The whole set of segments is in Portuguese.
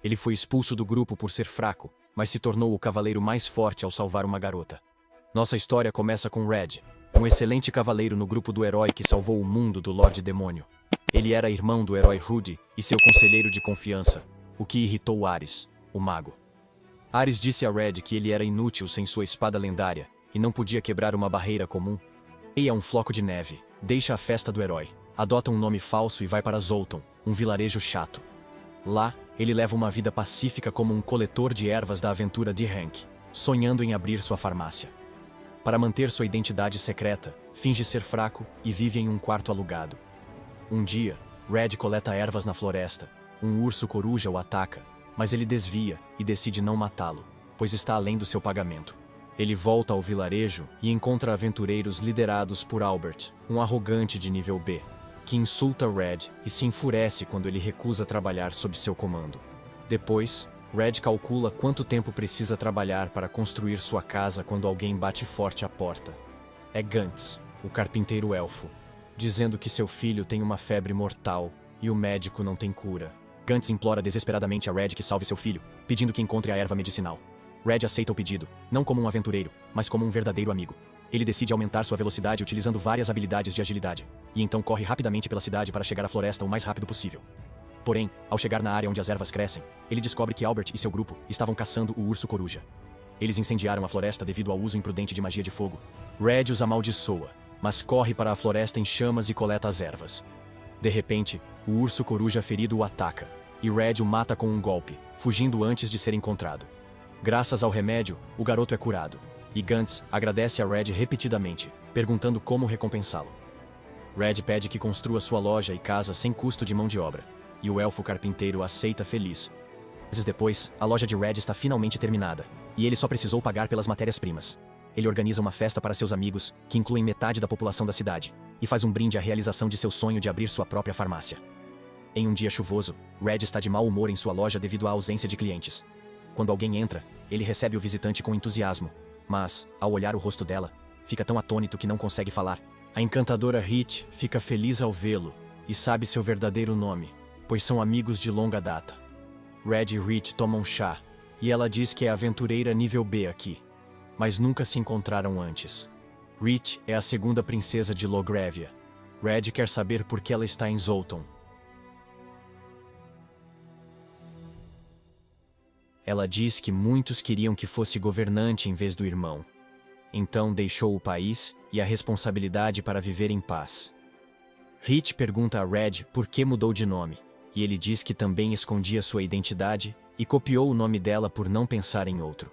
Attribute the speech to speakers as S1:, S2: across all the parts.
S1: Ele foi expulso do grupo por ser fraco, mas se tornou o cavaleiro mais forte ao salvar uma garota. Nossa história começa com Red, um excelente cavaleiro no grupo do herói que salvou o mundo do Lorde Demônio. Ele era irmão do herói Rudy e seu conselheiro de confiança, o que irritou Ares, o mago. Ares disse a Red que ele era inútil sem sua espada lendária e não podia quebrar uma barreira comum. Ei, é um floco de neve, deixa a festa do herói, adota um nome falso e vai para Zoltan, um vilarejo chato. Lá, ele leva uma vida pacífica como um coletor de ervas da aventura de Hank, sonhando em abrir sua farmácia. Para manter sua identidade secreta, finge ser fraco e vive em um quarto alugado. Um dia, Red coleta ervas na floresta. Um urso coruja o ataca, mas ele desvia e decide não matá-lo, pois está além do seu pagamento. Ele volta ao vilarejo e encontra aventureiros liderados por Albert, um arrogante de nível B, que insulta Red e se enfurece quando ele recusa trabalhar sob seu comando. Depois, Red calcula quanto tempo precisa trabalhar para construir sua casa quando alguém bate forte à porta. É Gantz, o carpinteiro elfo, dizendo que seu filho tem uma febre mortal e o médico não tem cura. Gantz implora desesperadamente a Red que salve seu filho, pedindo que encontre a erva medicinal. Red aceita o pedido, não como um aventureiro, mas como um verdadeiro amigo. Ele decide aumentar sua velocidade utilizando várias habilidades de agilidade, e então corre rapidamente pela cidade para chegar à floresta o mais rápido possível. Porém, ao chegar na área onde as ervas crescem, ele descobre que Albert e seu grupo estavam caçando o urso coruja. Eles incendiaram a floresta devido ao uso imprudente de magia de fogo. Red os amaldiçoa, mas corre para a floresta em chamas e coleta as ervas. De repente, o urso coruja ferido o ataca, e Red o mata com um golpe, fugindo antes de ser encontrado. Graças ao remédio, o garoto é curado, e Gantz agradece a Red repetidamente, perguntando como recompensá-lo. Red pede que construa sua loja e casa sem custo de mão de obra, e o elfo carpinteiro aceita feliz. Meses depois, a loja de Red está finalmente terminada, e ele só precisou pagar pelas matérias-primas. Ele organiza uma festa para seus amigos, que incluem metade da população da cidade, e faz um brinde à realização de seu sonho de abrir sua própria farmácia. Em um dia chuvoso, Red está de mau humor em sua loja devido à ausência de clientes. Quando alguém entra, ele recebe o visitante com entusiasmo, mas, ao olhar o rosto dela, fica tão atônito que não consegue falar. A encantadora Hit fica feliz ao vê-lo, e sabe seu verdadeiro nome, pois são amigos de longa data. Red e Hit tomam chá, e ela diz que é aventureira nível B aqui, mas nunca se encontraram antes. Hit é a segunda princesa de Logravia. Red quer saber por que ela está em Zoltan. Ela diz que muitos queriam que fosse governante em vez do irmão. Então deixou o país e a responsabilidade para viver em paz. Hit pergunta a Red por que mudou de nome, e ele diz que também escondia sua identidade e copiou o nome dela por não pensar em outro.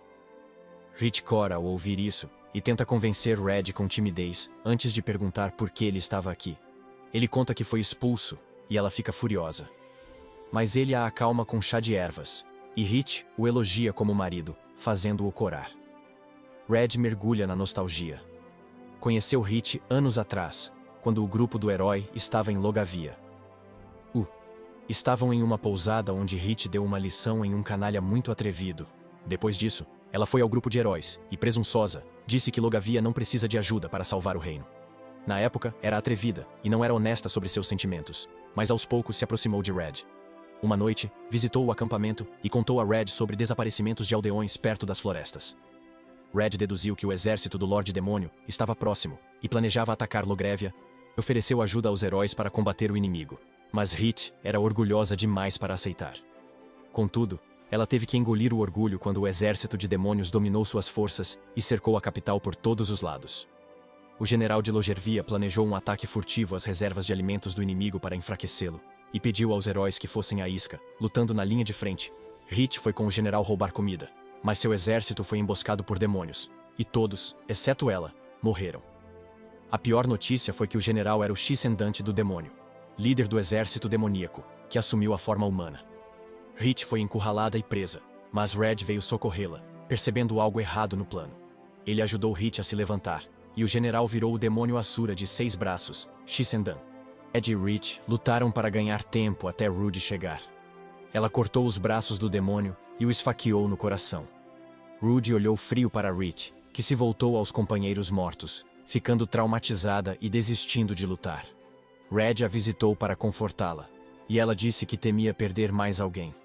S1: Hit cora ao ouvir isso e tenta convencer Red com timidez antes de perguntar por que ele estava aqui. Ele conta que foi expulso e ela fica furiosa. Mas ele a acalma com chá de ervas, e Hit o elogia como marido, fazendo-o corar. Red mergulha na nostalgia. Conheceu Hit anos atrás, quando o grupo do herói estava em Logavia. Estavam em uma pousada onde Hit deu uma lição em um canalha muito atrevido. Depois disso, ela foi ao grupo de heróis e, presunçosa, disse que Logavia não precisa de ajuda para salvar o reino. Na época, era atrevida e não era honesta sobre seus sentimentos, mas aos poucos se aproximou de Red. Uma noite, visitou o acampamento e contou a Red sobre desaparecimentos de aldeões perto das florestas. Red deduziu que o exército do Lorde Demônio estava próximo e planejava atacar Logravia. Ofereceu ajuda aos heróis para combater o inimigo, mas Hit era orgulhosa demais para aceitar. Contudo, ela teve que engolir o orgulho quando o exército de demônios dominou suas forças e cercou a capital por todos os lados. O general de Logervia planejou um ataque furtivo às reservas de alimentos do inimigo para enfraquecê-lo, e pediu aos heróis que fossem à isca, lutando na linha de frente. Hit foi com o general roubar comida, mas seu exército foi emboscado por demônios, e todos, exceto ela, morreram. A pior notícia foi que o general era o Xisendante do demônio, líder do exército demoníaco, que assumiu a forma humana. Hit foi encurralada e presa, mas Red veio socorrê-la, percebendo algo errado no plano. Ele ajudou Hit a se levantar, e o general virou o demônio Asura de 6 braços, Xisendan. Ed e Hit lutaram para ganhar tempo até Rudy chegar. Ela cortou os braços do demônio e o esfaqueou no coração. Rudy olhou frio para Hit, que se voltou aos companheiros mortos, ficando traumatizada e desistindo de lutar. Red a visitou para confortá-la, e ela disse que temia perder mais alguém.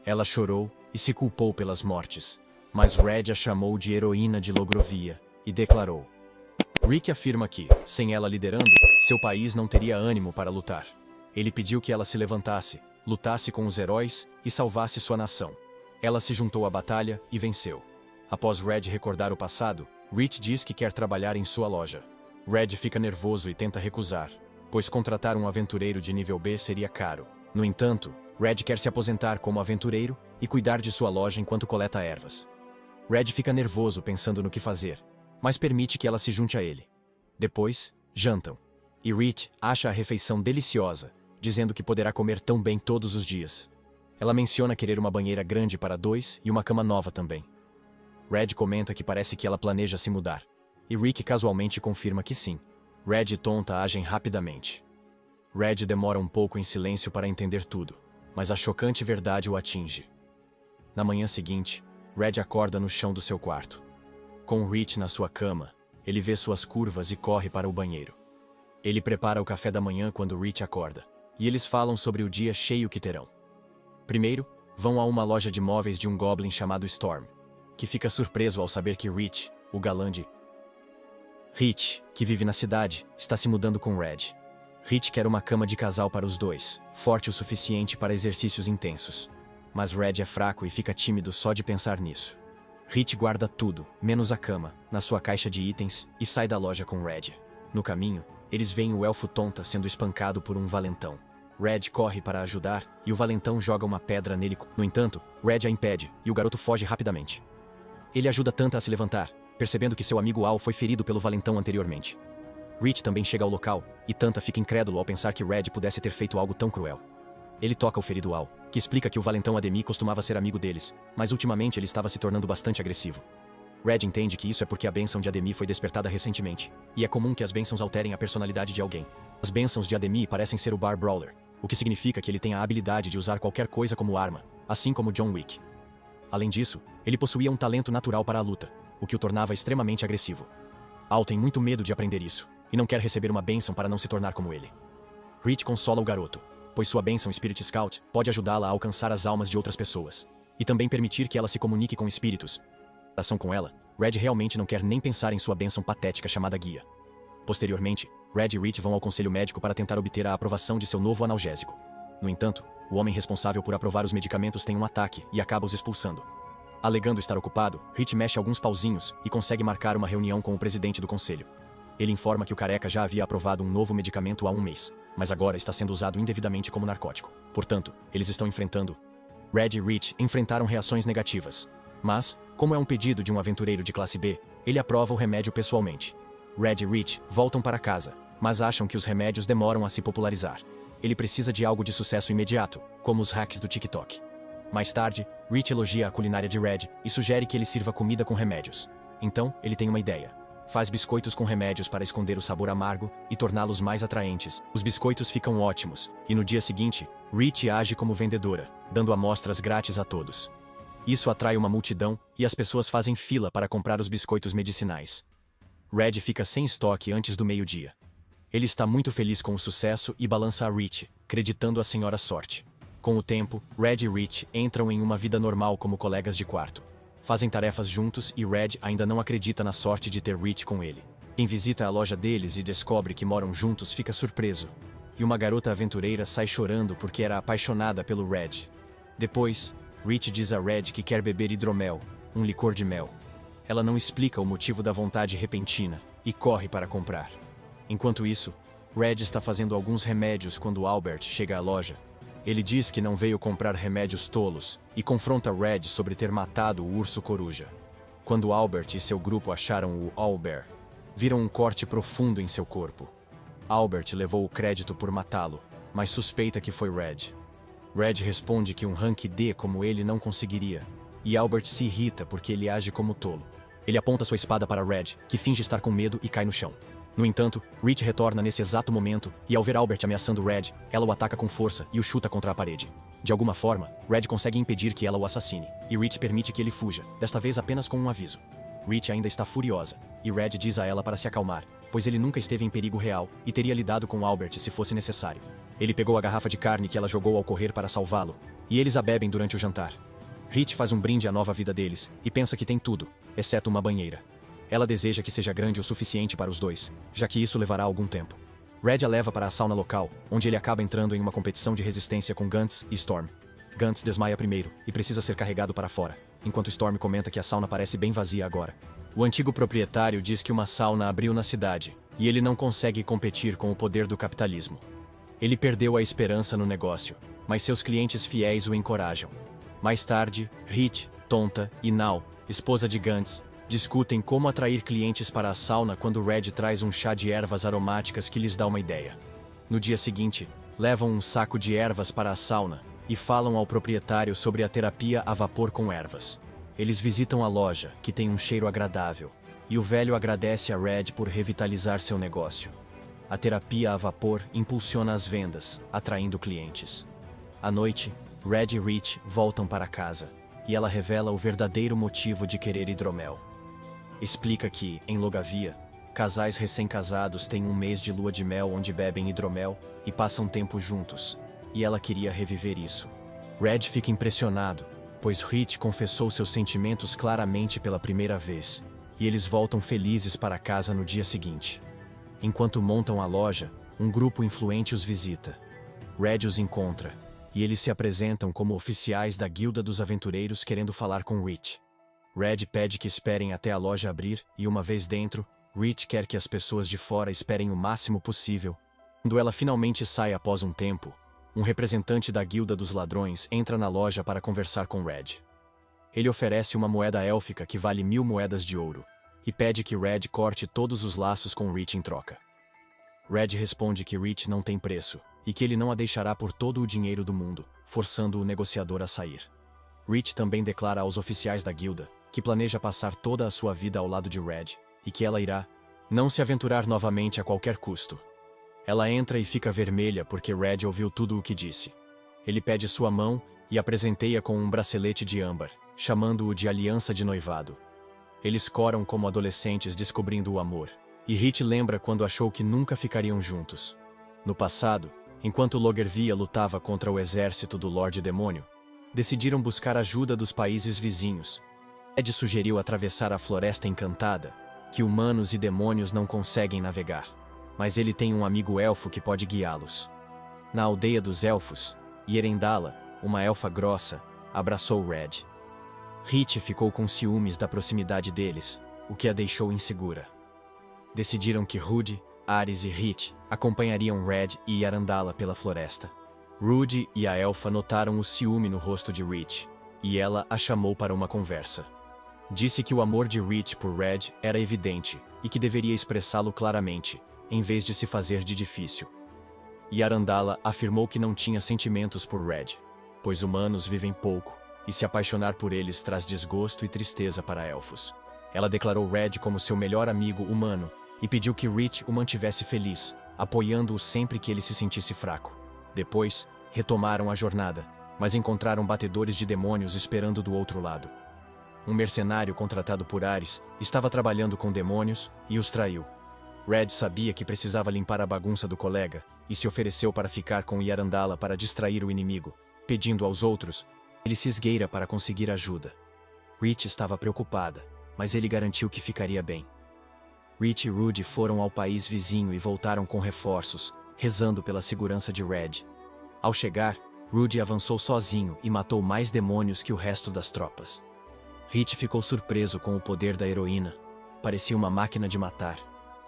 S1: Ela chorou e se culpou pelas mortes, mas Red a chamou de heroína de Logrovia e declarou: Rick afirma que, sem ela liderando, seu país não teria ânimo para lutar. Ele pediu que ela se levantasse, lutasse com os heróis e salvasse sua nação. Ela se juntou à batalha e venceu. Após Red recordar o passado, Rich diz que quer trabalhar em sua loja. Red fica nervoso e tenta recusar, pois contratar um aventureiro de nível B seria caro. No entanto, Red quer se aposentar como aventureiro e cuidar de sua loja enquanto coleta ervas. Red fica nervoso pensando no que fazer, mas permite que ela se junte a ele. Depois, jantam. E Rich acha a refeição deliciosa, dizendo que poderá comer tão bem todos os dias. Ela menciona querer uma banheira grande para 2 e uma cama nova também. Red comenta que parece que ela planeja se mudar, e Rick casualmente confirma que sim. Red e Tonta agem rapidamente. Red demora um pouco em silêncio para entender tudo, mas a chocante verdade o atinge. Na manhã seguinte, Red acorda no chão do seu quarto. Com Rich na sua cama, ele vê suas curvas e corre para o banheiro. Ele prepara o café da manhã quando Rich acorda, e eles falam sobre o dia cheio que terão. Primeiro, vão a uma loja de móveis de um goblin chamado Storm, que fica surpreso ao saber que Rich, o galã de Rich, que vive na cidade, está se mudando com Red. Rich quer uma cama de casal para os dois, forte o suficiente para exercícios intensos. Mas Red é fraco e fica tímido só de pensar nisso. Rich guarda tudo, menos a cama, na sua caixa de itens e sai da loja com Red. No caminho, eles veem o elfo Tonta sendo espancado por um valentão. Red corre para ajudar e o valentão joga uma pedra nele. No entanto, Red a impede e o garoto foge rapidamente. Ele ajuda Tanta a se levantar, percebendo que seu amigo Al foi ferido pelo valentão anteriormente. Rich também chega ao local, e Tanta fica incrédulo ao pensar que Red pudesse ter feito algo tão cruel. Ele toca o ferido Al, que explica que o valentão Ademi costumava ser amigo deles, mas ultimamente ele estava se tornando bastante agressivo. Red entende que isso é porque a bênção de Ademi foi despertada recentemente, e é comum que as bênçãos alterem a personalidade de alguém. As bênçãos de Ademi parecem ser o Bar Brawler, o que significa que ele tem a habilidade de usar qualquer coisa como arma, assim como John Wick. Além disso, ele possuía um talento natural para a luta, o que o tornava extremamente agressivo. Al tem muito medo de aprender isso, e não quer receber uma bênção para não se tornar como ele. Rich consola o garoto, pois sua bênção Spirit Scout pode ajudá-la a alcançar as almas de outras pessoas, e também permitir que ela se comunique com espíritos. Em ação com ela, Red realmente não quer nem pensar em sua bênção patética chamada Guia. Posteriormente, Red e Rich vão ao conselho médico para tentar obter a aprovação de seu novo analgésico. No entanto, o homem responsável por aprovar os medicamentos tem um ataque e acaba os expulsando. Alegando estar ocupado, Rich mexe alguns pauzinhos e consegue marcar uma reunião com o presidente do conselho. Ele informa que o careca já havia aprovado um novo medicamento há um mês, mas agora está sendo usado indevidamente como narcótico. Portanto, eles estão enfrentando. Red e Rich enfrentaram reações negativas. Mas, como é um pedido de um aventureiro de classe B, ele aprova o remédio pessoalmente. Red e Rich voltam para casa, mas acham que os remédios demoram a se popularizar. Ele precisa de algo de sucesso imediato, como os hacks do TikTok. Mais tarde, Rich elogia a culinária de Red e sugere que ele sirva comida com remédios. Então, ele tem uma ideia. Faz biscoitos com remédios para esconder o sabor amargo e torná-los mais atraentes. Os biscoitos ficam ótimos, e no dia seguinte, Rich age como vendedora, dando amostras grátis a todos. Isso atrai uma multidão e as pessoas fazem fila para comprar os biscoitos medicinais. Red fica sem estoque antes do meio-dia. Ele está muito feliz com o sucesso e balança a Rich, creditando a Senhora Sorte. Com o tempo, Red e Rich entram em uma vida normal como colegas de quarto. Fazem tarefas juntos e Red ainda não acredita na sorte de ter Rich com ele. Quem visita a loja deles e descobre que moram juntos fica surpreso. E uma garota aventureira sai chorando porque era apaixonada pelo Red. Depois, Rich diz a Red que quer beber hidromel, um licor de mel. Ela não explica o motivo da vontade repentina e corre para comprar. Enquanto isso, Red está fazendo alguns remédios quando Albert chega à loja. Ele diz que não veio comprar remédios tolos e confronta Red sobre ter matado o urso coruja. Quando Albert e seu grupo acharam o Owlbear, viram um corte profundo em seu corpo. Albert levou o crédito por matá-lo, mas suspeita que foi Red. Red responde que um rank D como ele não conseguiria, e Albert se irrita porque ele age como tolo. Ele aponta sua espada para Red, que finge estar com medo e cai no chão. No entanto, Rich retorna nesse exato momento, e ao ver Albert ameaçando Red, ela o ataca com força e o chuta contra a parede. De alguma forma, Red consegue impedir que ela o assassine, e Rich permite que ele fuja, desta vez apenas com um aviso. Rich ainda está furiosa, e Red diz a ela para se acalmar, pois ele nunca esteve em perigo real e teria lidado com Albert se fosse necessário. Ele pegou a garrafa de carne que ela jogou ao correr para salvá-lo, e eles a bebem durante o jantar. Rich faz um brinde à nova vida deles e pensa que tem tudo, exceto uma banheira. Ela deseja que seja grande o suficiente para os dois, já que isso levará algum tempo. Red a leva para a sauna local, onde ele acaba entrando em uma competição de resistência com Gantz e Storm. Gantz desmaia primeiro e precisa ser carregado para fora, enquanto Storm comenta que a sauna parece bem vazia agora. O antigo proprietário diz que uma sauna abriu na cidade, e ele não consegue competir com o poder do capitalismo. Ele perdeu a esperança no negócio, mas seus clientes fiéis o encorajam. Mais tarde, Rich, Tonta e Nal, esposa de Gantz, discutem como atrair clientes para a sauna quando Red traz um chá de ervas aromáticas que lhes dá uma ideia. No dia seguinte, levam um saco de ervas para a sauna e falam ao proprietário sobre a terapia a vapor com ervas. Eles visitam a loja, que tem um cheiro agradável, e o velho agradece a Red por revitalizar seu negócio. A terapia a vapor impulsiona as vendas, atraindo clientes. À noite, Red e Rich voltam para casa, e ela revela o verdadeiro motivo de querer hidromel. Explica que, em Logavia, casais recém-casados têm um mês de lua de mel onde bebem hidromel e passam tempo juntos, e ela queria reviver isso. Red fica impressionado, pois Rich confessou seus sentimentos claramente pela primeira vez, e eles voltam felizes para casa no dia seguinte. Enquanto montam a loja, um grupo influente os visita. Red os encontra, e eles se apresentam como oficiais da Guilda dos Aventureiros querendo falar com Rich. Red pede que esperem até a loja abrir e, uma vez dentro, Rich quer que as pessoas de fora esperem o máximo possível. Quando ela finalmente sai após um tempo, um representante da Guilda dos Ladrões entra na loja para conversar com Red. Ele oferece uma moeda élfica que vale 1000 moedas de ouro, e pede que Red corte todos os laços com Rich em troca. Red responde que Rich não tem preço, e que ele não a deixará por todo o dinheiro do mundo, forçando o negociador a sair. Rich também declara aos oficiais da guilda que planeja passar toda a sua vida ao lado de Red, e que ela irá não se aventurar novamente a qualquer custo. Ela entra e fica vermelha porque Red ouviu tudo o que disse. Ele pede sua mão e a presenteia com um bracelete de âmbar, chamando-o de aliança de noivado. Eles coram como adolescentes descobrindo o amor, e Rich lembra quando achou que nunca ficariam juntos. No passado, enquanto Logavia lutava contra o exército do Lorde Demônio, decidiram buscar ajuda dos países vizinhos. Red sugeriu atravessar a Floresta Encantada, que humanos e demônios não conseguem navegar, mas ele tem um amigo elfo que pode guiá-los. Na aldeia dos elfos, Yerendala, uma elfa grossa, abraçou Red. Rich ficou com ciúmes da proximidade deles, o que a deixou insegura. Decidiram que Rudy, Ares e Rich acompanhariam Red e Yarandala pela floresta. Rudy e a elfa notaram o ciúme no rosto de Rich, e ela a chamou para uma conversa. Disse que o amor de Rich por Red era evidente e que deveria expressá-lo claramente, em vez de se fazer de difícil. Yarandala afirmou que não tinha sentimentos por Red, pois humanos vivem pouco, e se apaixonar por eles traz desgosto e tristeza para elfos. Ela declarou Red como seu melhor amigo humano e pediu que Rich o mantivesse feliz, apoiando-o sempre que ele se sentisse fraco. Depois, retomaram a jornada, mas encontraram batedores de demônios esperando do outro lado. Um mercenário contratado por Ares estava trabalhando com demônios e os traiu. Red sabia que precisava limpar a bagunça do colega e se ofereceu para ficar com Yarandala para distrair o inimigo, pedindo aos outros que ele se esgueira para conseguir ajuda. Rich estava preocupada, mas ele garantiu que ficaria bem. Rich e Rudy foram ao país vizinho e voltaram com reforços, rezando pela segurança de Red. Ao chegar, Rudy avançou sozinho e matou mais demônios que o resto das tropas. Rich ficou surpreso com o poder da heroína. Parecia uma máquina de matar.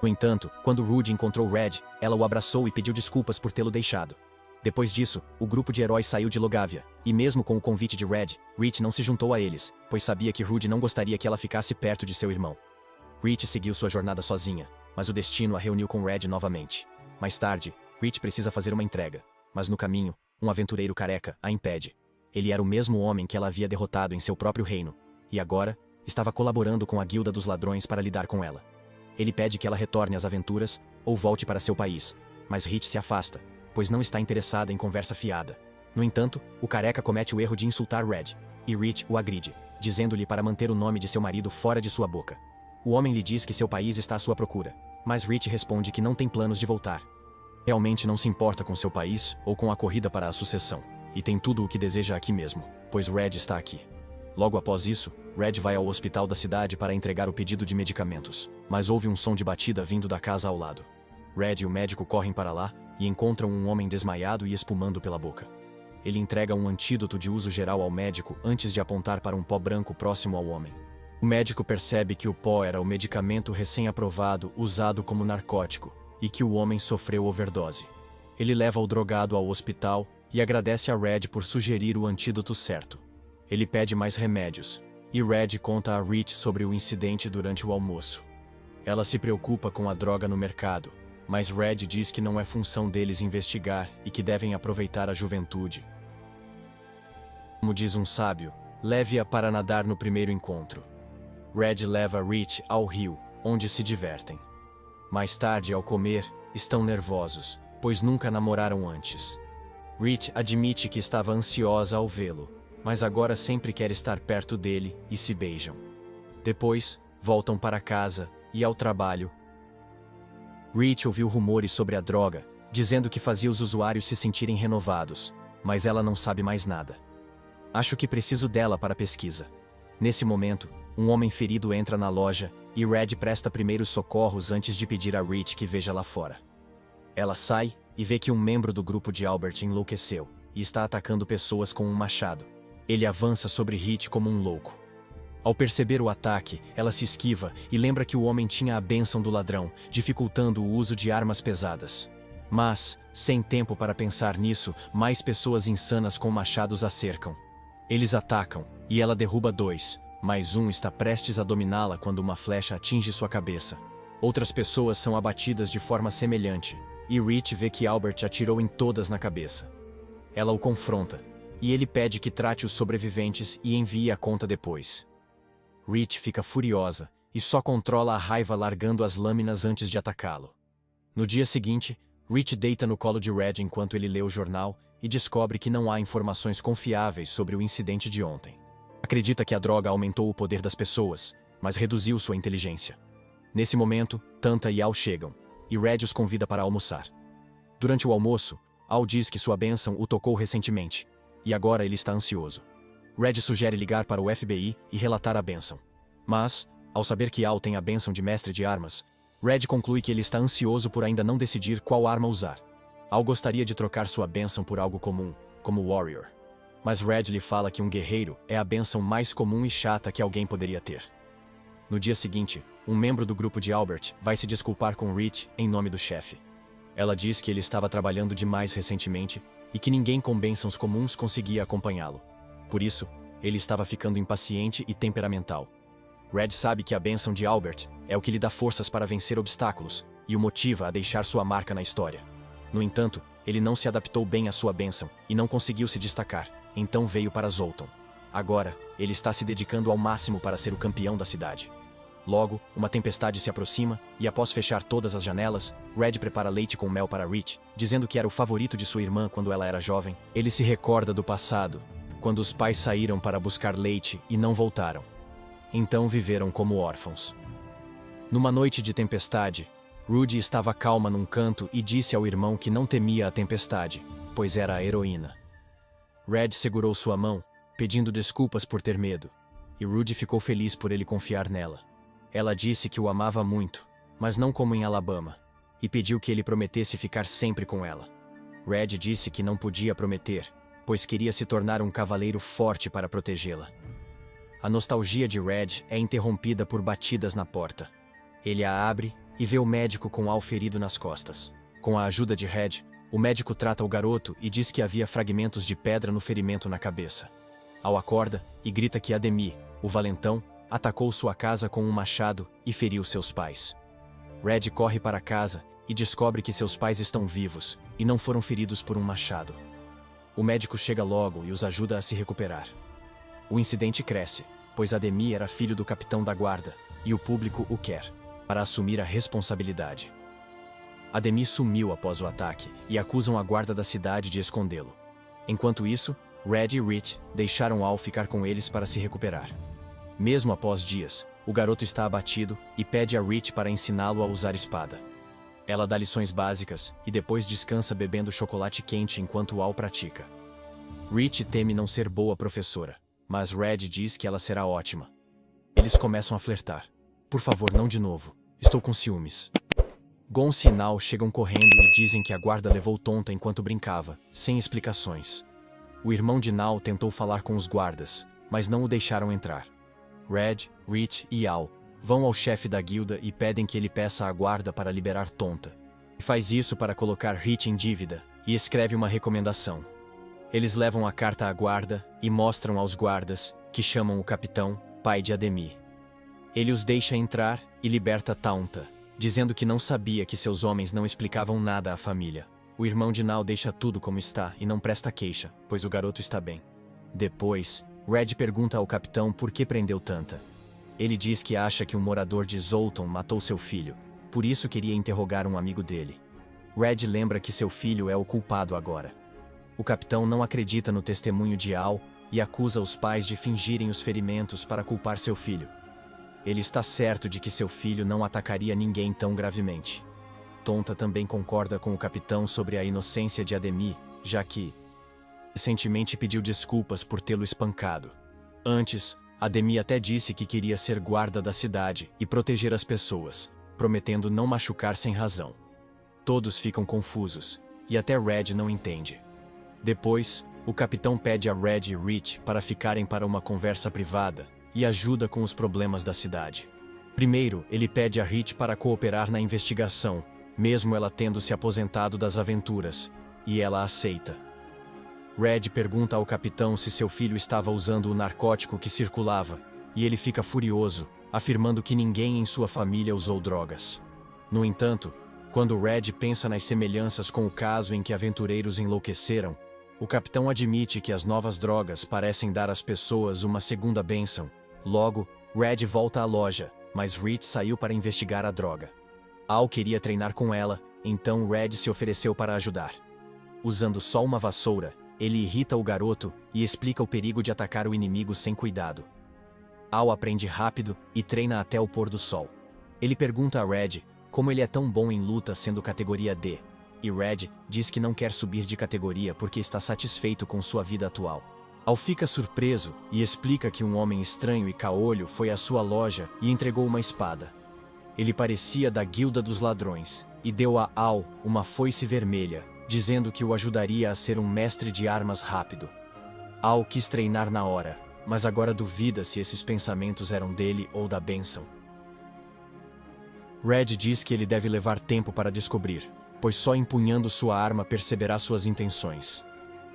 S1: No entanto, quando Rudy encontrou Red, ela o abraçou e pediu desculpas por tê-lo deixado. Depois disso, o grupo de heróis saiu de Logavia, e mesmo com o convite de Red, Rich não se juntou a eles, pois sabia que Rudy não gostaria que ela ficasse perto de seu irmão. Rich seguiu sua jornada sozinha, mas o destino a reuniu com Red novamente. Mais tarde, Rich precisa fazer uma entrega, mas no caminho, um aventureiro careca a impede. Ele era o mesmo homem que ela havia derrotado em seu próprio reino, e agora, estava colaborando com a Guilda dos Ladrões para lidar com ela. Ele pede que ela retorne às aventuras, ou volte para seu país, mas Rich se afasta, pois não está interessada em conversa fiada. No entanto, o careca comete o erro de insultar Red, e Rich o agride, dizendo-lhe para manter o nome de seu marido fora de sua boca. O homem lhe diz que seu país está à sua procura, mas Rich responde que não tem planos de voltar. Realmente não se importa com seu país ou com a corrida para a sucessão. e tem tudo o que deseja aqui mesmo, pois Red está aqui. Logo após isso, Red vai ao hospital da cidade para entregar o pedido de medicamentos, mas ouve um som de batida vindo da casa ao lado. Red e o médico correm para lá e encontram um homem desmaiado e espumando pela boca. Ele entrega um antídoto de uso geral ao médico antes de apontar para um pó branco próximo ao homem. O médico percebe que o pó era o medicamento recém-aprovado usado como narcótico e que o homem sofreu overdose. Ele leva o drogado ao hospital e agradece a Red por sugerir o antídoto certo. Ele pede mais remédios, e Red conta a Rich sobre o incidente durante o almoço. Ela se preocupa com a droga no mercado, mas Red diz que não é função deles investigar e que devem aproveitar a juventude. Como diz um sábio, leve-a para nadar no primeiro encontro. Red leva Rich ao rio, onde se divertem. Mais tarde, ao comer, estão nervosos, pois nunca namoraram antes. Rich admite que estava ansiosa ao vê-lo, mas agora sempre quer estar perto dele e se beijam. Depois, voltam para casa e ao trabalho. Rich ouviu rumores sobre a droga, dizendo que fazia os usuários se sentirem renovados, mas ela não sabe mais nada. Acho que preciso dela para a pesquisa. Nesse momento, um homem ferido entra na loja e Red presta primeiros socorros antes de pedir a Rich que veja lá fora. Ela sai e vê que um membro do grupo de Albert enlouqueceu e está atacando pessoas com um machado. Ele avança sobre Rich como um louco. Ao perceber o ataque, ela se esquiva e lembra que o homem tinha a bênção do ladrão, dificultando o uso de armas pesadas. Mas, sem tempo para pensar nisso, mais pessoas insanas com machados a cercam. Eles atacam, e ela derruba dois, mas um está prestes a dominá-la quando uma flecha atinge sua cabeça. Outras pessoas são abatidas de forma semelhante, e Rich vê que Albert atirou em todas na cabeça. Ela o confronta, e ele pede que trate os sobreviventes e envie a conta depois. Rich fica furiosa, e só controla a raiva largando as lâminas antes de atacá-lo. No dia seguinte, Rich deita no colo de Red enquanto ele lê o jornal e descobre que não há informações confiáveis sobre o incidente de ontem. Acredita que a droga aumentou o poder das pessoas, mas reduziu sua inteligência. Nesse momento, Tanta e Al chegam, e Red os convida para almoçar. Durante o almoço, Al diz que sua bênção o tocou recentemente, e agora ele está ansioso. Red sugere ligar para o FBI e relatar a bênção. Mas, ao saber que Al tem a bênção de mestre de armas, Red conclui que ele está ansioso por ainda não decidir qual arma usar. Al gostaria de trocar sua bênção por algo comum, como Warrior. Mas Red lhe fala que um guerreiro é a bênção mais comum e chata que alguém poderia ter. No dia seguinte, um membro do grupo de Albert vai se desculpar com Rich em nome do chefe. Ela diz que ele estava trabalhando demais recentemente e que ninguém com bênçãos comuns conseguia acompanhá-lo. Por isso, ele estava ficando impaciente e temperamental. Red sabe que a bênção de Albert é o que lhe dá forças para vencer obstáculos e o motiva a deixar sua marca na história. No entanto, ele não se adaptou bem à sua bênção e não conseguiu se destacar, então veio para Zoltan. Agora, ele está se dedicando ao máximo para ser o campeão da cidade. Logo, uma tempestade se aproxima e após fechar todas as janelas, Red prepara leite com mel para Rich, dizendo que era o favorito de sua irmã quando ela era jovem. Ele se recorda do passado, quando os pais saíram para buscar leite e não voltaram. Então viveram como órfãos. Numa noite de tempestade, Rudy estava calma num canto e disse ao irmão que não temia a tempestade, pois era a heroína. Red segurou sua mão, pedindo desculpas por ter medo, e Rudy ficou feliz por ele confiar nela. Ela disse que o amava muito, mas não como em Alabama, e pediu que ele prometesse ficar sempre com ela. Red disse que não podia prometer, pois queria se tornar um cavaleiro forte para protegê-la. A nostalgia de Red é interrompida por batidas na porta. Ele a abre e vê o médico com Al ferido nas costas. Com a ajuda de Red, o médico trata o garoto e diz que havia fragmentos de pedra no ferimento na cabeça. Al acorda e grita que Ademir, o valentão, atacou sua casa com um machado e feriu seus pais. Red corre para casa e descobre que seus pais estão vivos e não foram feridos por um machado. O médico chega logo e os ajuda a se recuperar. O incidente cresce, pois Ademir era filho do capitão da guarda e o público o quer, para assumir a responsabilidade. Ademir sumiu após o ataque e acusam a guarda da cidade de escondê-lo. Enquanto isso, Red e Rich deixaram Al ficar com eles para se recuperar. Mesmo após dias, o garoto está abatido e pede a Rich para ensiná-lo a usar espada. Ela dá lições básicas e depois descansa bebendo chocolate quente enquanto Al pratica. Rich teme não ser boa professora, mas Red diz que ela será ótima. Eles começam a flertar. Por favor, não de novo. Estou com ciúmes. Gonce e Nao chegam correndo e dizem que a guarda levou Tonta enquanto brincava, sem explicações. O irmão de Nao tentou falar com os guardas, mas não o deixaram entrar. Red, Rich e Al vão ao chefe da guilda e pedem que ele peça à guarda para liberar Tonta. Faz isso para colocar Rich em dívida e escreve uma recomendação. Eles levam a carta à guarda e mostram aos guardas, que chamam o capitão, pai de Ademir. Ele os deixa entrar e liberta Tonta, dizendo que não sabia que seus homens não explicavam nada à família. O irmão de Nao deixa tudo como está e não presta queixa, pois o garoto está bem. Depois, Red pergunta ao capitão por que prendeu Tonta. Ele diz que acha que um morador de Zoltan matou seu filho, por isso queria interrogar um amigo dele. Red lembra que seu filho é o culpado agora. O capitão não acredita no testemunho de Al e acusa os pais de fingirem os ferimentos para culpar seu filho. Ele está certo de que seu filho não atacaria ninguém tão gravemente. Tonta também concorda com o capitão sobre a inocência de Ademir, já que recentemente pediu desculpas por tê-lo espancado. Antes, Ademir até disse que queria ser guarda da cidade e proteger as pessoas, prometendo não machucar sem razão. Todos ficam confusos, e até Red não entende. Depois, o capitão pede a Red e Rich para ficarem para uma conversa privada e ajuda com os problemas da cidade. Primeiro, ele pede a Rich para cooperar na investigação, mesmo ela tendo se aposentado das aventuras, e ela aceita. Red pergunta ao capitão se seu filho estava usando o narcótico que circulava, e ele fica furioso, afirmando que ninguém em sua família usou drogas. No entanto, quando Red pensa nas semelhanças com o caso em que aventureiros enlouqueceram, o capitão admite que as novas drogas parecem dar às pessoas uma segunda bênção. Logo, Red volta à loja, mas Rich saiu para investigar a droga. Al queria treinar com ela, então Red se ofereceu para ajudar. Usando só uma vassoura, ele irrita o garoto e explica o perigo de atacar o inimigo sem cuidado. Al aprende rápido e treina até o pôr do sol. Ele pergunta a Red como ele é tão bom em luta sendo categoria D, e Red diz que não quer subir de categoria porque está satisfeito com sua vida atual. Al fica surpreso e explica que um homem estranho e caolho foi à sua loja e entregou uma espada. Ele parecia da Guilda dos Ladrões e deu a Al uma foice vermelha, dizendo que o ajudaria a ser um mestre de armas rápido. Al quis treinar na hora, mas agora duvida se esses pensamentos eram dele ou da bênção. Red diz que ele deve levar tempo para descobrir, pois só empunhando sua arma perceberá suas intenções.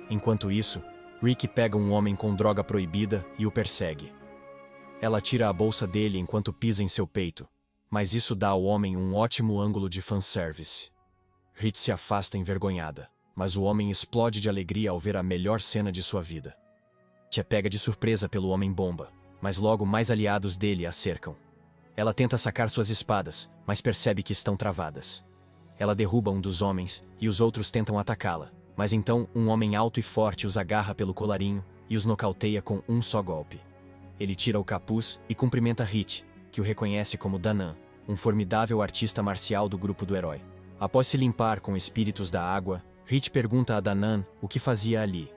S1: Enquanto isso, Rick pega um homem com droga proibida e o persegue. Ela tira a bolsa dele enquanto pisa em seu peito, mas isso dá ao homem um ótimo ângulo de fanservice. Rich se afasta envergonhada, mas o homem explode de alegria ao ver a melhor cena de sua vida. É pega de surpresa pelo homem-bomba, mas logo mais aliados dele a cercam. Ela tenta sacar suas espadas, mas percebe que estão travadas. Ela derruba um dos homens e os outros tentam atacá-la, mas então um homem alto e forte os agarra pelo colarinho e os nocauteia com um só golpe. Ele tira o capuz e cumprimenta Rich, que o reconhece como Danan, um formidável artista marcial do grupo do herói. Após se limpar com espíritos da água, Rich pergunta a Danan o que fazia ali.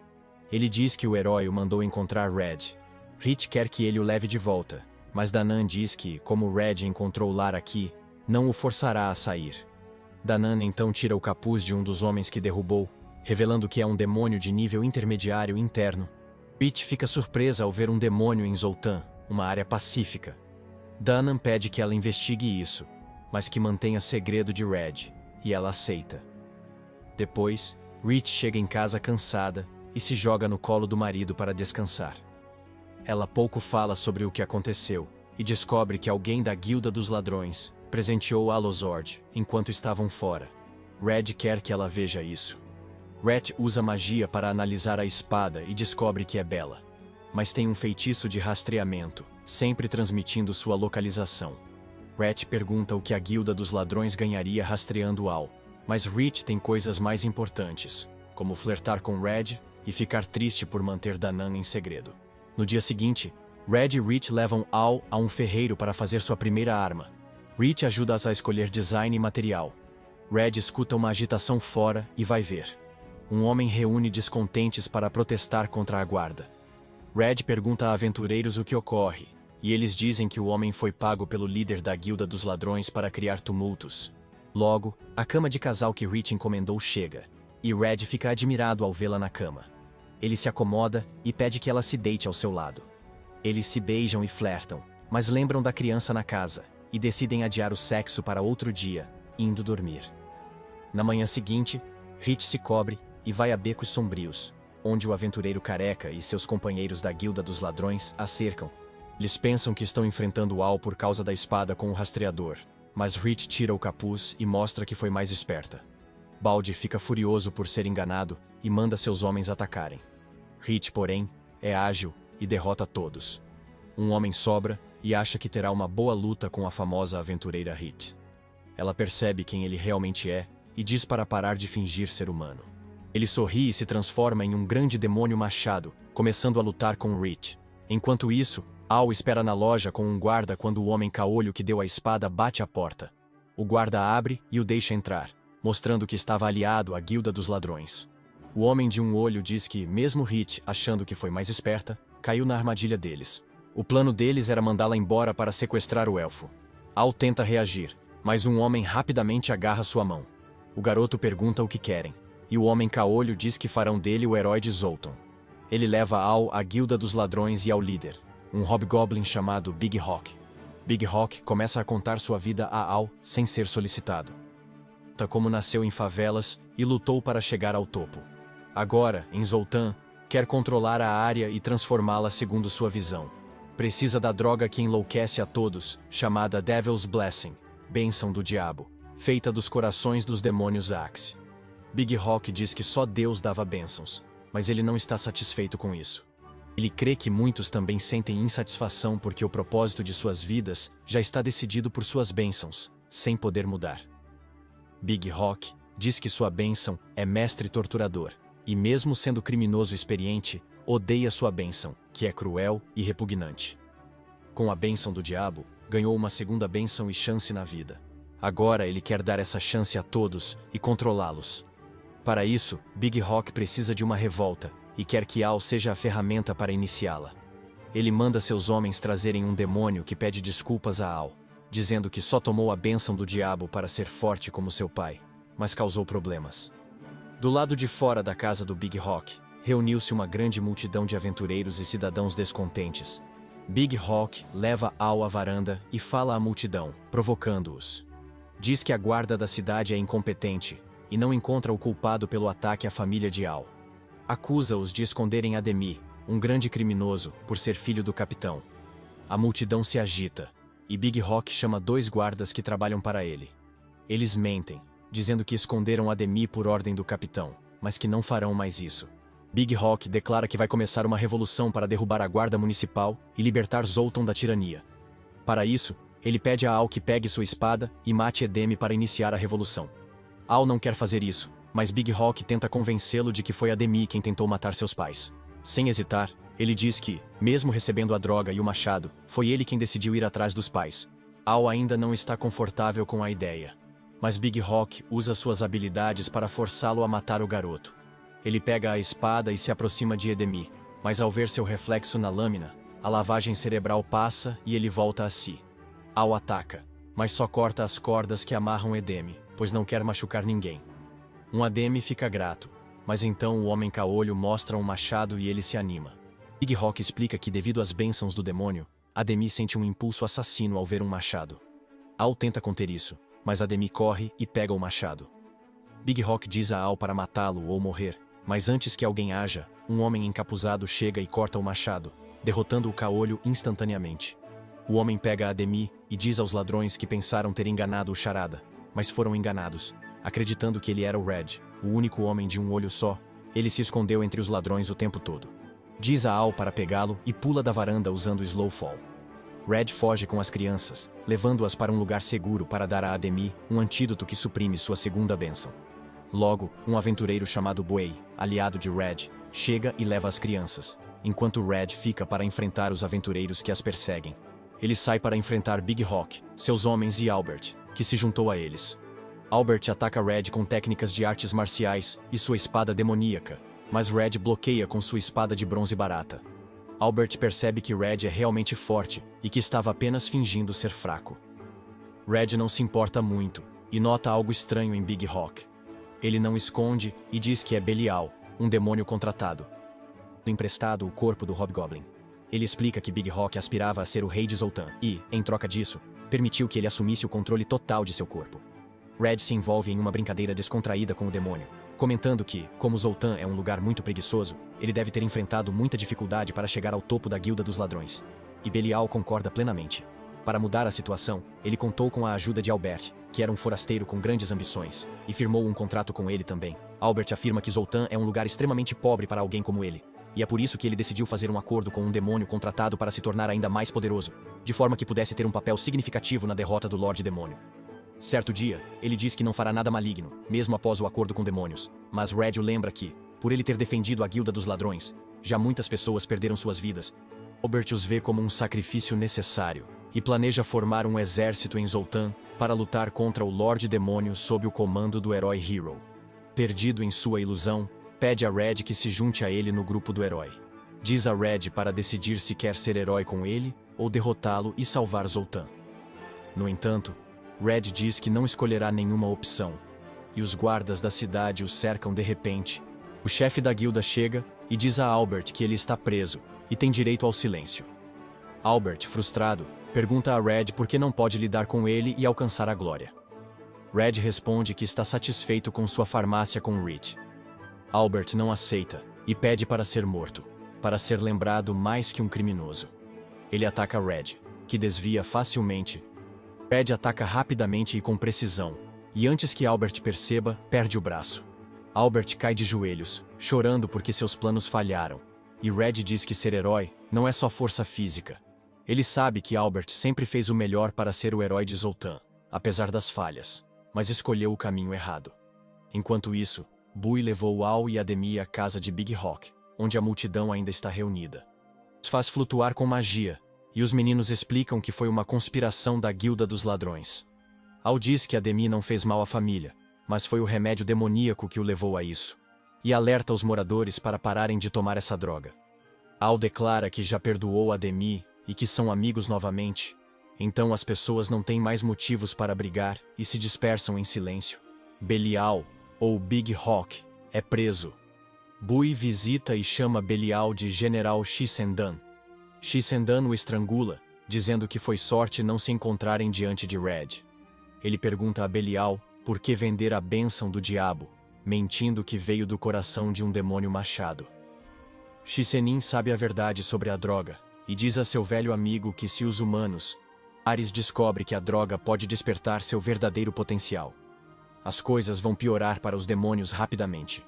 S1: Ele diz que o herói o mandou encontrar Red. Rich quer que ele o leve de volta, mas Danan diz que, como Red encontrou Lar aqui, não o forçará a sair. Danan então tira o capuz de um dos homens que derrubou, revelando que é um demônio de nível intermediário interno. Rich fica surpresa ao ver um demônio em Zoltan, uma área pacífica. Danan pede que ela investigue isso, mas que mantenha segredo de Red, e ela aceita. Depois, Rich chega em casa cansada e se joga no colo do marido para descansar. Ela pouco fala sobre o que aconteceu e descobre que alguém da Guilda dos Ladrões presenteou Alozord enquanto estavam fora. Red quer que ela veja isso. Red usa magia para analisar a espada e descobre que é bela, mas tem um feitiço de rastreamento, sempre transmitindo sua localização. Red pergunta o que a Guilda dos Ladrões ganharia rastreando Al, mas Rich tem coisas mais importantes, como flertar com Red e ficar triste por manter Danan em segredo. No dia seguinte, Red e Rich levam Al a um ferreiro para fazer sua primeira arma. Rich ajuda-as a escolher design e material. Red escuta uma agitação fora e vai ver. um homem reúne descontentes para protestar contra a guarda. Red pergunta a aventureiros o que ocorre, e eles dizem que o homem foi pago pelo líder da Guilda dos Ladrões para criar tumultos. Logo, a cama de casal que Rich encomendou chega, e Red fica admirado ao vê-la na cama. Ele se acomoda e pede que ela se deite ao seu lado. Eles se beijam e flertam, mas lembram da criança na casa, e decidem adiar o sexo para outro dia, indo dormir. Na manhã seguinte, Rich se cobre e vai a becos sombrios, onde o aventureiro careca e seus companheiros da Guilda dos Ladrões a cercam. Eles pensam que estão enfrentando Al por causa da espada com o rastreador, mas Rich tira o capuz e mostra que foi mais esperta. Balde fica furioso por ser enganado e manda seus homens atacarem. Rich, porém, é ágil e derrota todos. Um homem sobra e acha que terá uma boa luta com a famosa aventureira Rich. Ela percebe quem ele realmente é e diz para parar de fingir ser humano. Ele sorri e se transforma em um grande demônio machado, começando a lutar com Rich. Enquanto isso, Al espera na loja com um guarda quando o homem caolho que deu a espada bate à porta. O guarda abre e o deixa entrar, mostrando que estava aliado à Guilda dos Ladrões. O homem de um olho diz que, mesmo Rich achando que foi mais esperta, caiu na armadilha deles. O plano deles era mandá-la embora para sequestrar o elfo. Al tenta reagir, mas um homem rapidamente agarra sua mão. O garoto pergunta o que querem, e o homem caolho diz que farão dele o herói de Zoltan. Ele leva Al à Guilda dos Ladrões e ao líder, um hobgoblin chamado Big Hawk. Big Hawk começa a contar sua vida a Al sem ser solicitado. Como nasceu em favelas e lutou para chegar ao topo. Agora, em Zoltan, quer controlar a área e transformá-la segundo sua visão. Precisa da droga que enlouquece a todos, chamada Devil's Blessing, bênção do diabo, feita dos corações dos demônios Axe. Big Hawk diz que só Deus dava bênçãos, mas ele não está satisfeito com isso. Ele crê que muitos também sentem insatisfação porque o propósito de suas vidas já está decidido por suas bênçãos, sem poder mudar. Big Hawk diz que sua bênção é mestre torturador, e mesmo sendo criminoso experiente, odeia sua bênção, que é cruel e repugnante. Com a bênção do diabo, ganhou uma segunda bênção e chance na vida. Agora ele quer dar essa chance a todos e controlá-los. Para isso, Big Hawk precisa de uma revolta, e quer que Al seja a ferramenta para iniciá-la. Ele manda seus homens trazerem um demônio que pede desculpas a Al, dizendo que só tomou a bênção do diabo para ser forte como seu pai, mas causou problemas. Do lado de fora da casa do Big Hawk, reuniu-se uma grande multidão de aventureiros e cidadãos descontentes. Big Hawk leva Al à varanda e fala à multidão, provocando-os. Diz que a guarda da cidade é incompetente e não encontra o culpado pelo ataque à família de Al. Acusa-os de esconderem Ademi, um grande criminoso, por ser filho do capitão. A multidão se agita, e Big Hawk chama 2 guardas que trabalham para ele. Eles mentem, dizendo que esconderam Ademi por ordem do capitão, mas que não farão mais isso. Big Hawk declara que vai começar uma revolução para derrubar a guarda municipal e libertar Zoltan da tirania. Para isso, ele pede a Al que pegue sua espada e mate Edeme para iniciar a revolução. Al não quer fazer isso, mas Big Hawk tenta convencê-lo de que foi Ademi quem tentou matar seus pais. Sem hesitar, ele diz que, mesmo recebendo a droga e o machado, foi ele quem decidiu ir atrás dos pais. Al ainda não está confortável com a ideia, mas Big Hawk usa suas habilidades para forçá-lo a matar o garoto. Ele pega a espada e se aproxima de Edemi, mas ao ver seu reflexo na lâmina, a lavagem cerebral passa e ele volta a si. Al ataca, mas só corta as cordas que amarram Edeme, pois não quer machucar ninguém. Um Ademe fica grato, mas então o homem caolho mostra um machado e ele se anima. Big Hawk explica que devido às bênçãos do demônio, Ademi sente um impulso assassino ao ver um machado. Al tenta conter isso, mas Ademi corre e pega o machado. Big Hawk diz a Al para matá-lo ou morrer, mas antes que alguém haja, um homem encapuzado chega e corta o machado, derrotando o caolho instantaneamente. O homem pega Ademi e diz aos ladrões que pensaram ter enganado o Charada, mas foram enganados. Acreditando que ele era o Red, o único homem de um olho só, ele se escondeu entre os ladrões o tempo todo. Diz a Al para pegá-lo e pula da varanda usando o Slow Fall. Red foge com as crianças, levando-as para um lugar seguro para dar a Ademi um antídoto que suprime sua segunda bênção. Logo, um aventureiro chamado Buey, aliado de Red, chega e leva as crianças, enquanto Red fica para enfrentar os aventureiros que as perseguem. Ele sai para enfrentar Big Hawk, seus homens e Albert, que se juntou a eles. Albert ataca Red com técnicas de artes marciais e sua espada demoníaca, mas Red bloqueia com sua espada de bronze barata. Albert percebe que Red é realmente forte e que estava apenas fingindo ser fraco. Red não se importa muito e nota algo estranho em Big Hawk. Ele não esconde e diz que é Belial, um demônio contratado. Emprestado o corpo do Hobgoblin. Ele explica que Big Hawk aspirava a ser o rei de Zoltan e, em troca disso, permitiu que ele assumisse o controle total de seu corpo. Red se envolve em uma brincadeira descontraída com o demônio, comentando que, como Zoltan é um lugar muito preguiçoso, ele deve ter enfrentado muita dificuldade para chegar ao topo da Guilda dos Ladrões. E Belial concorda plenamente. Para mudar a situação, ele contou com a ajuda de Albert, que era um forasteiro com grandes ambições, e firmou um contrato com ele também. Albert afirma que Zoltan é um lugar extremamente pobre para alguém como ele, e é por isso que ele decidiu fazer um acordo com um demônio contratado para se tornar ainda mais poderoso, de forma que pudesse ter um papel significativo na derrota do Lorde Demônio. Certo dia, ele diz que não fará nada maligno, mesmo após o acordo com demônios, mas Red o lembra que, por ele ter defendido a Guilda dos Ladrões, já muitas pessoas perderam suas vidas. Albert os vê como um sacrifício necessário, e planeja formar um exército em Zoltan para lutar contra o Lorde Demônio sob o comando do herói Hero. Perdido em sua ilusão, pede a Red que se junte a ele no grupo do herói. Diz a Red para decidir se quer ser herói com ele ou derrotá-lo e salvar Zoltan. No entanto, Red diz que não escolherá nenhuma opção, e os guardas da cidade o cercam de repente. O chefe da guilda chega e diz a Albert que ele está preso e tem direito ao silêncio. Albert, frustrado, pergunta a Red por que não pode lidar com ele e alcançar a glória. Red responde que está satisfeito com sua farmácia com Reed. Albert não aceita e pede para ser morto, para ser lembrado mais que um criminoso. Ele ataca Red, que desvia facilmente. Red ataca rapidamente e com precisão, e antes que Albert perceba, perde o braço. Albert cai de joelhos, chorando porque seus planos falharam, e Red diz que ser herói não é só força física. Ele sabe que Albert sempre fez o melhor para ser o herói de Zoltan, apesar das falhas, mas escolheu o caminho errado. Enquanto isso, Bui levou Al e Ademi à casa de Big Hawk, onde a multidão ainda está reunida. Os faz flutuar com magia, e os meninos explicam que foi uma conspiração da Guilda dos Ladrões. Al diz que Ademi não fez mal à família, mas foi o remédio demoníaco que o levou a isso, e alerta os moradores para pararem de tomar essa droga. Al declara que já perdoou Ademi e que são amigos novamente, então as pessoas não têm mais motivos para brigar e se dispersam em silêncio. Belial, ou Big Hawk, é preso. Bui visita e chama Belial de General Shisendan. Shisendan o estrangula, dizendo que foi sorte não se encontrarem diante de Red. Ele pergunta a Belial por que vender a bênção do diabo, mentindo que veio do coração de um demônio machado. Shisenin sabe a verdade sobre a droga, e diz a seu velho amigo que se os humanos, Ares descobre que a droga pode despertar seu verdadeiro potencial. As coisas vão piorar para os demônios rapidamente.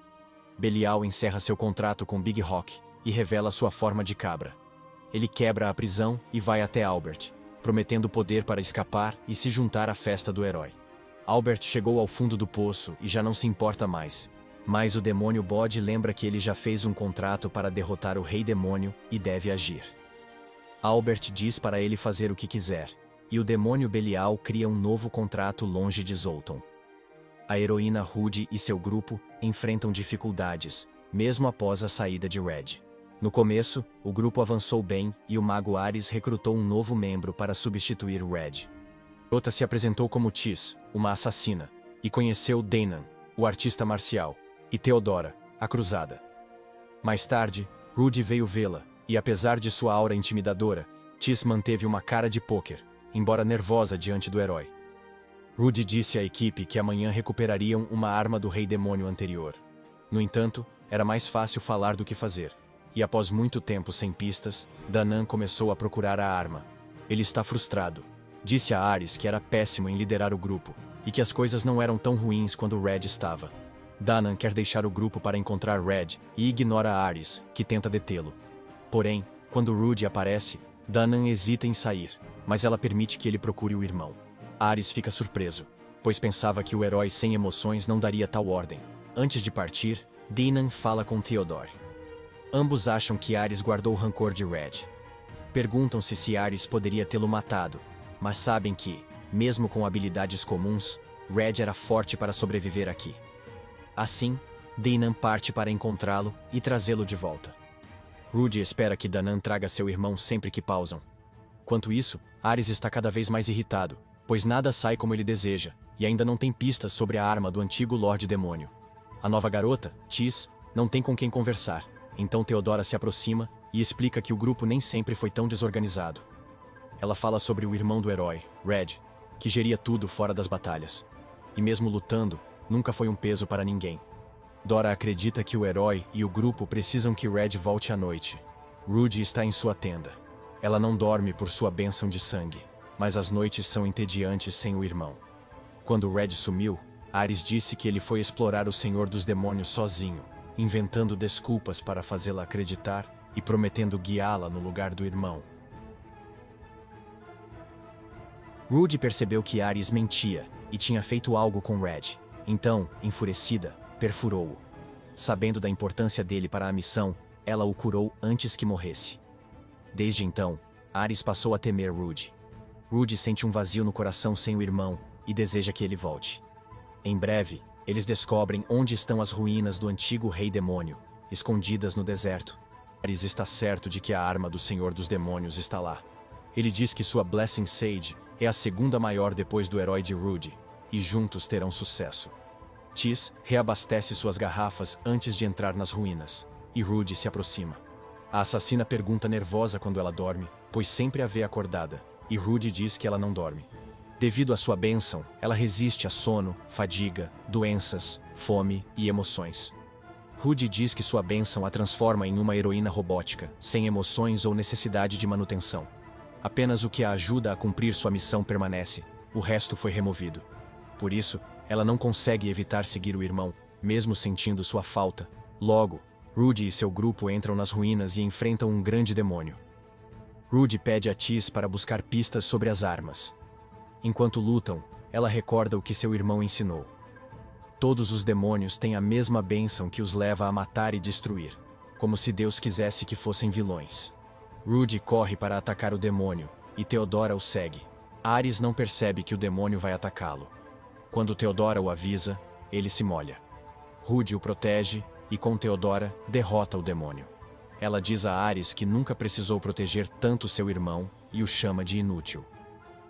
S1: Belial encerra seu contrato com Big Hawk e revela sua forma de cabra. Ele quebra a prisão e vai até Albert, prometendo poder para escapar e se juntar à festa do herói. Albert chegou ao fundo do poço e já não se importa mais. Mas o demônio bode lembra que ele já fez um contrato para derrotar o rei demônio e deve agir. Albert diz para ele fazer o que quiser, e o demônio Belial cria um novo contrato longe de Zoltan. A heroína Rudy e seu grupo enfrentam dificuldades, mesmo após a saída de Red. No começo, o grupo avançou bem e o mago Ares recrutou um novo membro para substituir Red. Ota se apresentou como Tis, uma assassina, e conheceu Dainan, o artista marcial, e Theodora, a cruzada. Mais tarde, Rudy veio vê-la, e apesar de sua aura intimidadora, Tis manteve uma cara de pôquer, embora nervosa diante do herói. Rudy disse à equipe que amanhã recuperariam uma arma do rei demônio anterior. No entanto, era mais fácil falar do que fazer. E após muito tempo sem pistas, Danan começou a procurar a arma. Ele está frustrado. Disse a Ares que era péssimo em liderar o grupo, e que as coisas não eram tão ruins quando Red estava. Danan quer deixar o grupo para encontrar Red, e ignora Ares, que tenta detê-lo. Porém, quando Rudy aparece, Danan hesita em sair, mas ela permite que ele procure o irmão. Ares fica surpreso, pois pensava que o herói sem emoções não daria tal ordem. Antes de partir, Dainan fala com Theodore. Ambos acham que Ares guardou o rancor de Red. Perguntam-se se Ares poderia tê-lo matado, mas sabem que, mesmo com habilidades comuns, Red era forte para sobreviver aqui. Assim, Danan parte para encontrá-lo e trazê-lo de volta. Rudy espera que Danan traga seu irmão sempre que pausam. Quanto isso, Ares está cada vez mais irritado, pois nada sai como ele deseja, e ainda não tem pistas sobre a arma do antigo Lorde Demônio. A nova garota, Tis, não tem com quem conversar, então Theodora se aproxima e explica que o grupo nem sempre foi tão desorganizado. Ela fala sobre o irmão do herói, Red, que geria tudo fora das batalhas. E mesmo lutando, nunca foi um peso para ninguém. Dora acredita que o herói e o grupo precisam que Red volte à noite. Rudy está em sua tenda. Ela não dorme por sua bênção de sangue, mas as noites são entediantes sem o irmão. Quando Red sumiu, Ares disse que ele foi explorar o Senhor dos Demônios sozinho, inventando desculpas para fazê-la acreditar e prometendo guiá-la no lugar do irmão. Rudy percebeu que Ares mentia e tinha feito algo com Red. Então, enfurecida, perfurou-o. Sabendo da importância dele para a missão, ela o curou antes que morresse. Desde então, Ares passou a temer Rudy. Rudy sente um vazio no coração sem o irmão e deseja que ele volte. Em breve, eles descobrem onde estão as ruínas do antigo Rei Demônio, escondidas no deserto. Ares está certo de que a arma do Senhor dos Demônios está lá. Ele diz que sua Blessing Sage é a segunda maior depois do herói de Rudy, e juntos terão sucesso. Tis reabastece suas garrafas antes de entrar nas ruínas, e Rudy se aproxima. A assassina pergunta nervosa quando ela dorme, pois sempre a vê acordada, e Rudy diz que ela não dorme. Devido à sua bênção, ela resiste a sono, fadiga, doenças, fome e emoções. Rudy diz que sua bênção a transforma em uma heroína robótica, sem emoções ou necessidade de manutenção. Apenas o que a ajuda a cumprir sua missão permanece, o resto foi removido. Por isso, ela não consegue evitar seguir o irmão, mesmo sentindo sua falta. Logo, Rudy e seu grupo entram nas ruínas e enfrentam um grande demônio. Rudy pede a Tis para buscar pistas sobre as armas. Enquanto lutam, ela recorda o que seu irmão ensinou. Todos os demônios têm a mesma bênção que os leva a matar e destruir, como se Deus quisesse que fossem vilões. Rudy corre para atacar o demônio, e Theodora o segue. Ares não percebe que o demônio vai atacá-lo. Quando Theodora o avisa, ele se molha. Rudy o protege e, com Theodora, derrota o demônio. Ela diz a Ares que nunca precisou proteger tanto seu irmão e o chama de inútil.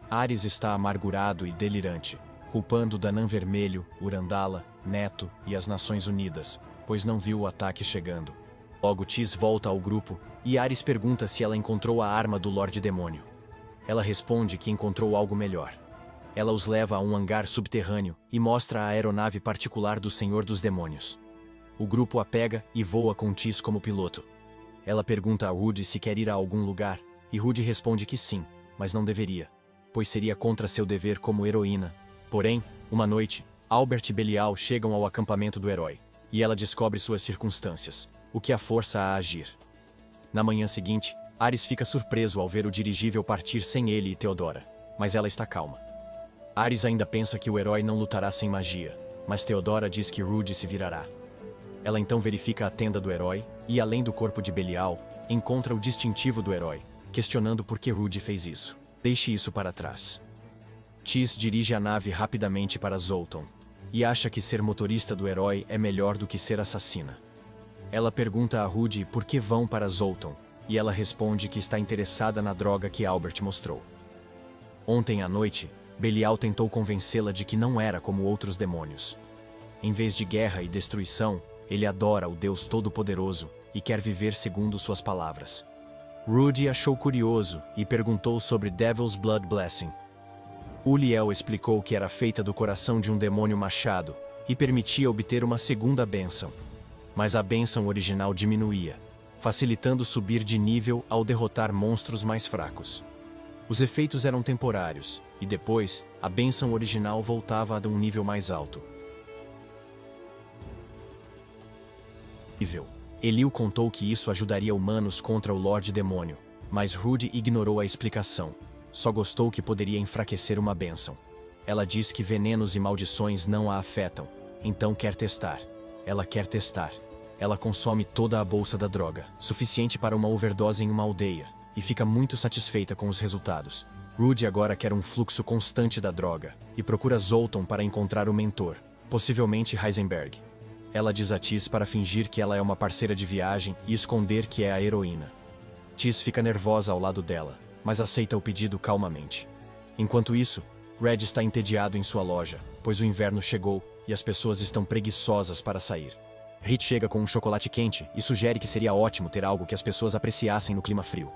S1: Ares está amargurado e delirante, culpando Danan Vermelho, Urandala, Neto e as Nações Unidas, pois não viu o ataque chegando. Logo Tis volta ao grupo e Ares pergunta se ela encontrou a arma do Lorde Demônio. Ela responde que encontrou algo melhor. Ela os leva a um hangar subterrâneo e mostra a aeronave particular do Senhor dos Demônios. O grupo a pega e voa com Tis como piloto. Ela pergunta a Rudy se quer ir a algum lugar, e Rudy responde que sim, mas não deveria, pois seria contra seu dever como heroína. Porém, uma noite, Albert e Belial chegam ao acampamento do herói, e ela descobre suas circunstâncias, o que a força a agir. Na manhã seguinte, Ares fica surpreso ao ver o dirigível partir sem ele e Theodora, mas ela está calma. Ares ainda pensa que o herói não lutará sem magia, mas Theodora diz que Rudy se virará. Ela então verifica a tenda do herói e, além do corpo de Belial, encontra o distintivo do herói, questionando por que Rudy fez isso. Deixe isso para trás. Tis dirige a nave rapidamente para Zoltan, e acha que ser motorista do herói é melhor do que ser assassina. Ela pergunta a Rudy por que vão para Zoltan, e ela responde que está interessada na droga que Albert mostrou. Ontem à noite, Belial tentou convencê-la de que não era como outros demônios. Em vez de guerra e destruição, ele adora o Deus Todo-Poderoso e quer viver segundo suas palavras. Rudy achou curioso e perguntou sobre Devil's Blood Blessing. Uliel explicou que era feita do coração de um demônio machado e permitia obter uma segunda bênção. Mas a bênção original diminuía, facilitando subir de nível ao derrotar monstros mais fracos. Os efeitos eram temporários, e depois, a bênção original voltava a um nível mais alto. Elil contou que isso ajudaria humanos contra o Lorde Demônio, mas Rudy ignorou a explicação. Só gostou que poderia enfraquecer uma bênção. Ela diz que venenos e maldições não a afetam, então quer testar. Ela quer testar. Ela consome toda a bolsa da droga, suficiente para uma overdose em uma aldeia, e fica muito satisfeita com os resultados. Rudy agora quer um fluxo constante da droga e procura Zoltan para encontrar o mentor, possivelmente Heisenberg. Ela diz a Tis para fingir que ela é uma parceira de viagem e esconder que é a heroína. Tis fica nervosa ao lado dela, mas aceita o pedido calmamente. Enquanto isso, Red está entediado em sua loja, pois o inverno chegou e as pessoas estão preguiçosas para sair. Hit chega com um chocolate quente e sugere que seria ótimo ter algo que as pessoas apreciassem no clima frio.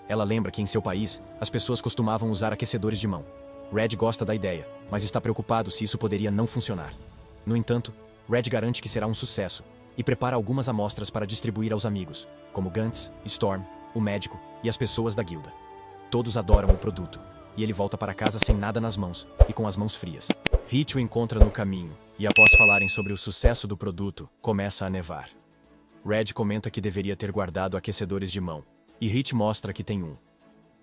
S1: Ela lembra que em seu país, as pessoas costumavam usar aquecedores de mão. Red gosta da ideia, mas está preocupado se isso poderia não funcionar. No entanto, Red garante que será um sucesso e prepara algumas amostras para distribuir aos amigos, como Gantz, Storm, o médico e as pessoas da guilda. Todos adoram o produto, e ele volta para casa sem nada nas mãos e com as mãos frias. Hit o encontra no caminho, e após falarem sobre o sucesso do produto, começa a nevar. Red comenta que deveria ter guardado aquecedores de mão, e Hit mostra que tem um.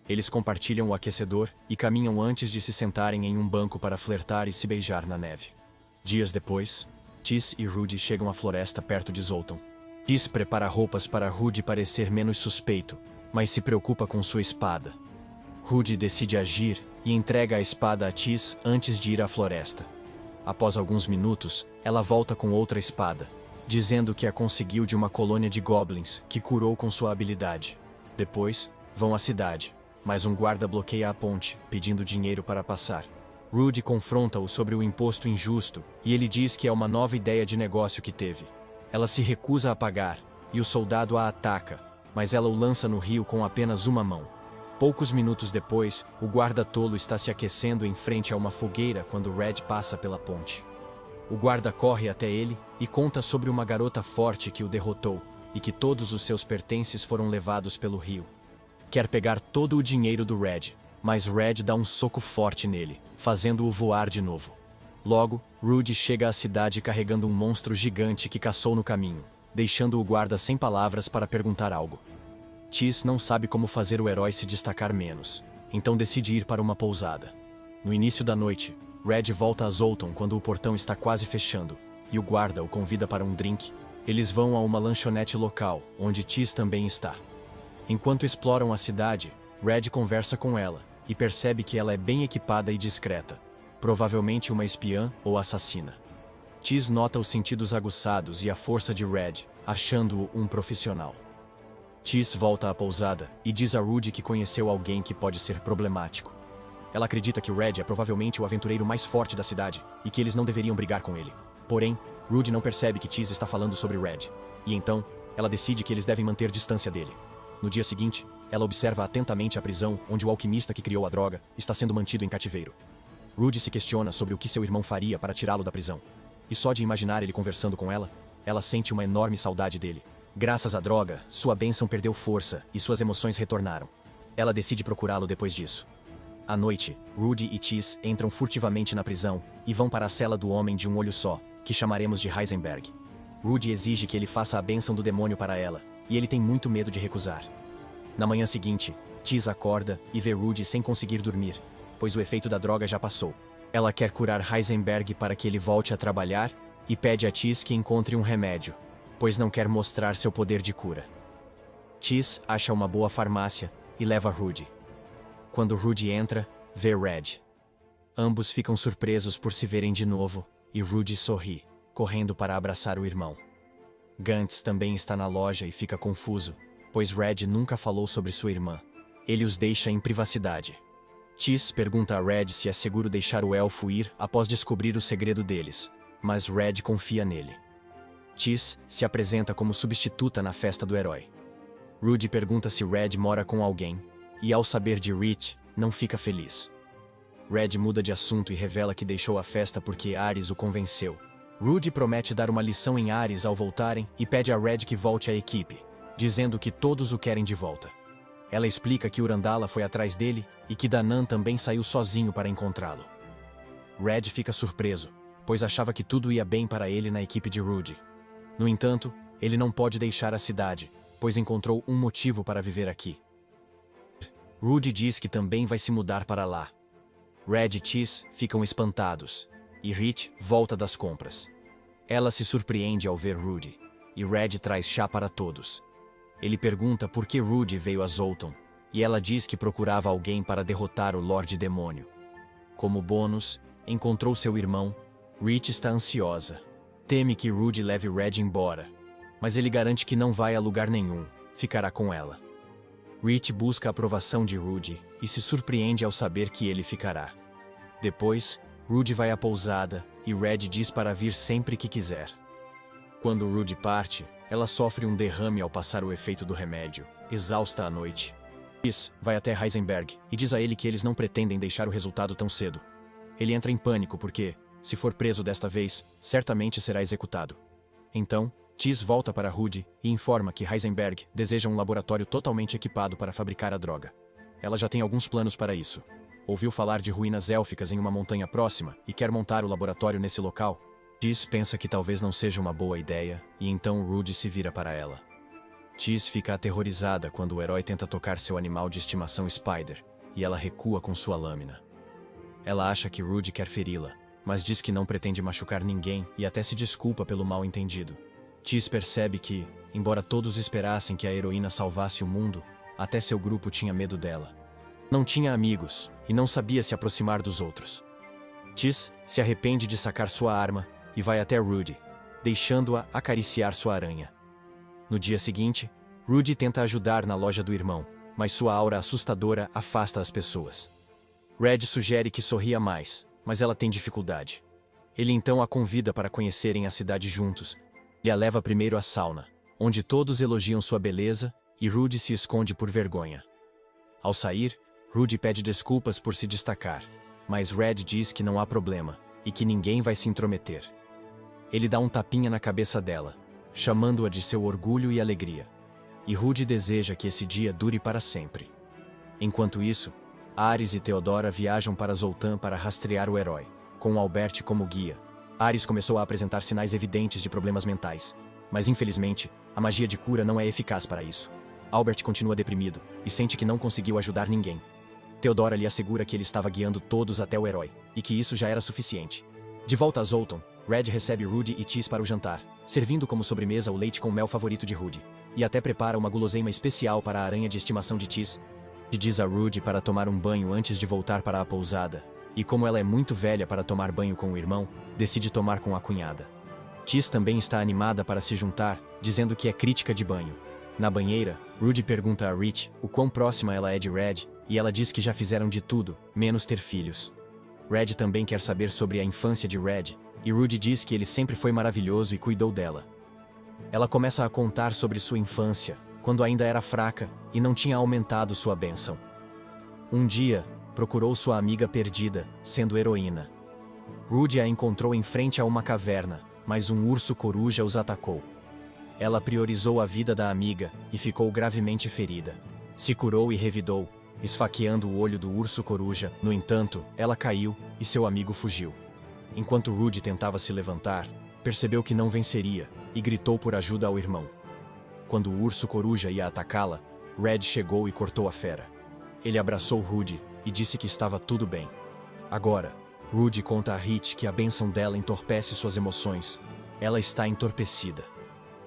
S1: Eles compartilham o aquecedor e caminham antes de se sentarem em um banco para flertar e se beijar na neve. Dias depois, Tis e Rudy chegam à floresta perto de Zoltan. Tis prepara roupas para Rudy parecer menos suspeito, mas se preocupa com sua espada. Rudy decide agir e entrega a espada a Tis antes de ir à floresta. Após alguns minutos, ela volta com outra espada, dizendo que a conseguiu de uma colônia de goblins que curou com sua habilidade. Depois, vão à cidade, mas um guarda bloqueia a ponte, pedindo dinheiro para passar. Rudy confronta-o sobre o imposto injusto e ele diz que é uma nova ideia de negócio que teve. Ela se recusa a pagar e o soldado a ataca, mas ela o lança no rio com apenas uma mão. Poucos minutos depois, o guarda-tolo está se aquecendo em frente a uma fogueira quando Red passa pela ponte. O guarda corre até ele e conta sobre uma garota forte que o derrotou e que todos os seus pertences foram levados pelo rio. Quer pegar todo o dinheiro do Red, mas Red dá um soco forte nele, fazendo-o voar de novo. Logo, Rudy chega à cidade carregando um monstro gigante que caçou no caminho, deixando o guarda sem palavras para perguntar algo. Tis não sabe como fazer o herói se destacar menos, então decide ir para uma pousada. No início da noite, Red volta a Zoltan quando o portão está quase fechando, e o guarda o convida para um drink. Eles vão a uma lanchonete local, onde Tis também está. Enquanto exploram a cidade, Red conversa com ela, e percebe que ela é bem equipada e discreta, provavelmente uma espiã ou assassina. Tis nota os sentidos aguçados e a força de Red, achando-o um profissional. Tis volta à pousada e diz a Rudy que conheceu alguém que pode ser problemático. Ela acredita que Red é provavelmente o aventureiro mais forte da cidade e que eles não deveriam brigar com ele. Porém, Rudy não percebe que Tis está falando sobre Red, e então, ela decide que eles devem manter distância dele. No dia seguinte, ela observa atentamente a prisão onde o alquimista que criou a droga está sendo mantido em cativeiro. Rudy se questiona sobre o que seu irmão faria para tirá-lo da prisão. E só de imaginar ele conversando com ela sente uma enorme saudade dele. Graças à droga, sua bênção perdeu força e suas emoções retornaram. Ela decide procurá-lo depois disso. À noite, Rudy e Tis entram furtivamente na prisão e vão para a cela do homem de um olho só, que chamaremos de Heisenberg. Rudy exige que ele faça a bênção do demônio para ela, e ele tem muito medo de recusar. Na manhã seguinte, Tis acorda e vê Rudy sem conseguir dormir, pois o efeito da droga já passou. Ela quer curar Heisenberg para que ele volte a trabalhar e pede a Tis que encontre um remédio, pois não quer mostrar seu poder de cura. Tis acha uma boa farmácia e leva Rudy. Quando Rudy entra, vê Red. Ambos ficam surpresos por se verem de novo, e Rudy sorri, correndo para abraçar o irmão. Gantz também está na loja e fica confuso, pois Red nunca falou sobre sua irmã. Ele os deixa em privacidade. Tis pergunta a Red se é seguro deixar o elfo ir após descobrir o segredo deles, mas Red confia nele. Tis se apresenta como substituta na festa do herói. Rudy pergunta se Red mora com alguém, e ao saber de Rich, não fica feliz. Red muda de assunto e revela que deixou a festa porque Ares o convenceu. Rudy promete dar uma lição em Ares ao voltarem e pede a Red que volte à equipe, dizendo que todos o querem de volta. Ela explica que Urandala foi atrás dele e que Danan também saiu sozinho para encontrá-lo. Red fica surpreso, pois achava que tudo ia bem para ele na equipe de Rudy. No entanto, ele não pode deixar a cidade, pois encontrou um motivo para viver aqui. Rudy diz que também vai se mudar para lá. Red e Tis ficam espantados, e Rich volta das compras. Ela se surpreende ao ver Rudy, e Red traz chá para todos. Ele pergunta por que Rudy veio a Zoltan, e ela diz que procurava alguém para derrotar o Lorde Demônio. Como bônus, encontrou seu irmão. Rich está ansiosa. Teme que Rudy leve Red embora, mas ele garante que não vai a lugar nenhum, ficará com ela. Rich busca a aprovação de Rudy e se surpreende ao saber que ele ficará. Depois, Rudy vai à pousada e Red diz para vir sempre que quiser. Quando Rudy parte, ela sofre um derrame ao passar o efeito do remédio, exausta à noite. Tis vai até Heisenberg e diz a ele que eles não pretendem deixar o resultado tão cedo. Ele entra em pânico porque, se for preso desta vez, certamente será executado. Então, Tis volta para Rudy e informa que Heisenberg deseja um laboratório totalmente equipado para fabricar a droga. Ela já tem alguns planos para isso. Ouviu falar de ruínas élficas em uma montanha próxima e quer montar o laboratório nesse local. Tis pensa que talvez não seja uma boa ideia e então Rudy se vira para ela. Tis fica aterrorizada quando o herói tenta tocar seu animal de estimação Spider e ela recua com sua lâmina. Ela acha que Rudy quer feri-la, mas diz que não pretende machucar ninguém e até se desculpa pelo mal-entendido. Tis percebe que, embora todos esperassem que a heroína salvasse o mundo, até seu grupo tinha medo dela. Não tinha amigos e não sabia se aproximar dos outros. Tis se arrepende de sacar sua arma e vai até Rudy, deixando-a acariciar sua aranha. No dia seguinte, Rudy tenta ajudar na loja do irmão, mas sua aura assustadora afasta as pessoas. Red sugere que sorria mais, mas ela tem dificuldade. Ele então a convida para conhecerem a cidade juntos e a leva primeiro à sauna, onde todos elogiam sua beleza e Rudy se esconde por vergonha. Ao sair, Rudy pede desculpas por se destacar, mas Red diz que não há problema e que ninguém vai se intrometer. Ele dá um tapinha na cabeça dela, chamando-a de seu orgulho e alegria. E Rudy deseja que esse dia dure para sempre. Enquanto isso, Ares e Theodora viajam para Zoltan para rastrear o herói, com Albert como guia. Ares começou a apresentar sinais evidentes de problemas mentais, mas infelizmente, a magia de cura não é eficaz para isso. Albert continua deprimido e sente que não conseguiu ajudar ninguém. Theodora lhe assegura que ele estava guiando todos até o herói, e que isso já era suficiente. De volta a Zoltan, Red recebe Rudy e Tis para o jantar, servindo como sobremesa o leite com mel favorito de Rudy, e até prepara uma guloseima especial para a aranha de estimação de Tis. Diz a Rudy para tomar um banho antes de voltar para a pousada, e como ela é muito velha para tomar banho com o irmão, decide tomar com a cunhada. Tis também está animada para se juntar, dizendo que é crítica de banho. Na banheira, Rudy pergunta a Rich o quão próxima ela é de Red, e ela diz que já fizeram de tudo, menos ter filhos. Red também quer saber sobre a infância de Red, e Rudy diz que ele sempre foi maravilhoso e cuidou dela. Ela começa a contar sobre sua infância, quando ainda era fraca e não tinha aumentado sua bênção. Um dia, procurou sua amiga perdida, sendo heroína. Rudy a encontrou em frente a uma caverna, mas um urso coruja os atacou. Ela priorizou a vida da amiga e ficou gravemente ferida. Se curou e revidou, esfaqueando o olho do urso coruja. No entanto, ela caiu e seu amigo fugiu. Enquanto Rudy tentava se levantar, percebeu que não venceria e gritou por ajuda ao irmão. Quando o urso coruja ia atacá-la, Red chegou e cortou a fera. Ele abraçou Rudy e disse que estava tudo bem. Agora, Rudy conta a Rich que a bênção dela entorpece suas emoções. Ela está entorpecida.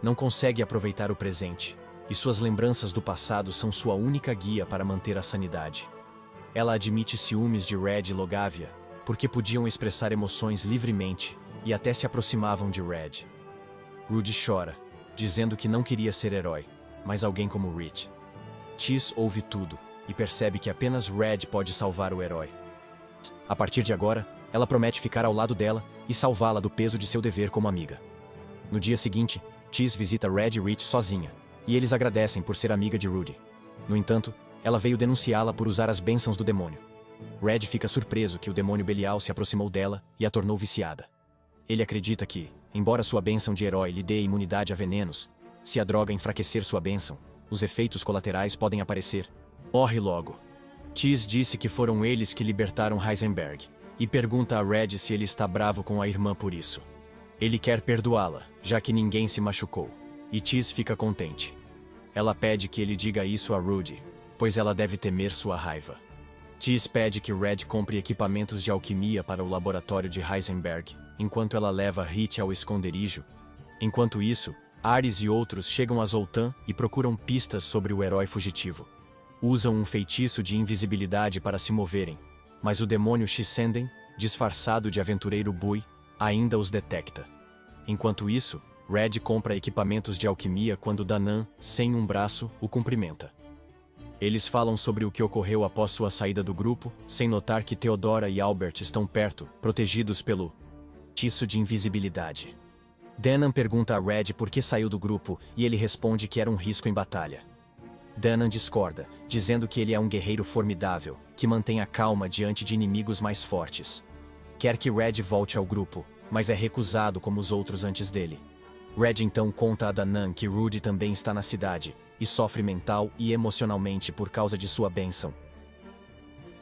S1: Não consegue aproveitar o presente, e suas lembranças do passado são sua única guia para manter a sanidade. Ela admite ciúmes de Red e Logavia, porque podiam expressar emoções livremente e até se aproximavam de Red. Rudy chora, dizendo que não queria ser herói, mas alguém como Rich. Tis ouve tudo e percebe que apenas Red pode salvar o herói. A partir de agora, ela promete ficar ao lado dela e salvá-la do peso de seu dever como amiga. No dia seguinte, Tis visita Red e Rich sozinha, e eles agradecem por ser amiga de Rudy. No entanto, ela veio denunciá-la por usar as bênçãos do demônio. Red fica surpreso que o demônio Belial se aproximou dela e a tornou viciada. Ele acredita que, embora sua bênção de herói lhe dê imunidade a venenos, se a droga enfraquecer sua bênção, os efeitos colaterais podem aparecer. Morre logo. Tis disse que foram eles que libertaram Heisenberg, e pergunta a Red se ele está bravo com a irmã por isso. Ele quer perdoá-la, já que ninguém se machucou, e Tis fica contente. Ela pede que ele diga isso a Rudy, pois ela deve temer sua raiva. Tis pede que Red compre equipamentos de alquimia para o laboratório de Heisenberg, enquanto ela leva Rich ao esconderijo. Enquanto isso, Ares e outros chegam a Zoltan e procuram pistas sobre o herói fugitivo. Usam um feitiço de invisibilidade para se moverem, mas o demônio Shissenden, disfarçado de aventureiro Bui, ainda os detecta. Enquanto isso, Red compra equipamentos de alquimia quando Danan, sem um braço, o cumprimenta. Eles falam sobre o que ocorreu após sua saída do grupo, sem notar que Theodora e Albert estão perto, protegidos pelo feitiço de invisibilidade. Danan pergunta a Red por que saiu do grupo e ele responde que era um risco em batalha. Danan discorda, dizendo que ele é um guerreiro formidável, que mantém a calma diante de inimigos mais fortes. Quer que Red volte ao grupo, mas é recusado como os outros antes dele. Red então conta a Danan que Rudy também está na cidade, e sofre mental e emocionalmente por causa de sua bênção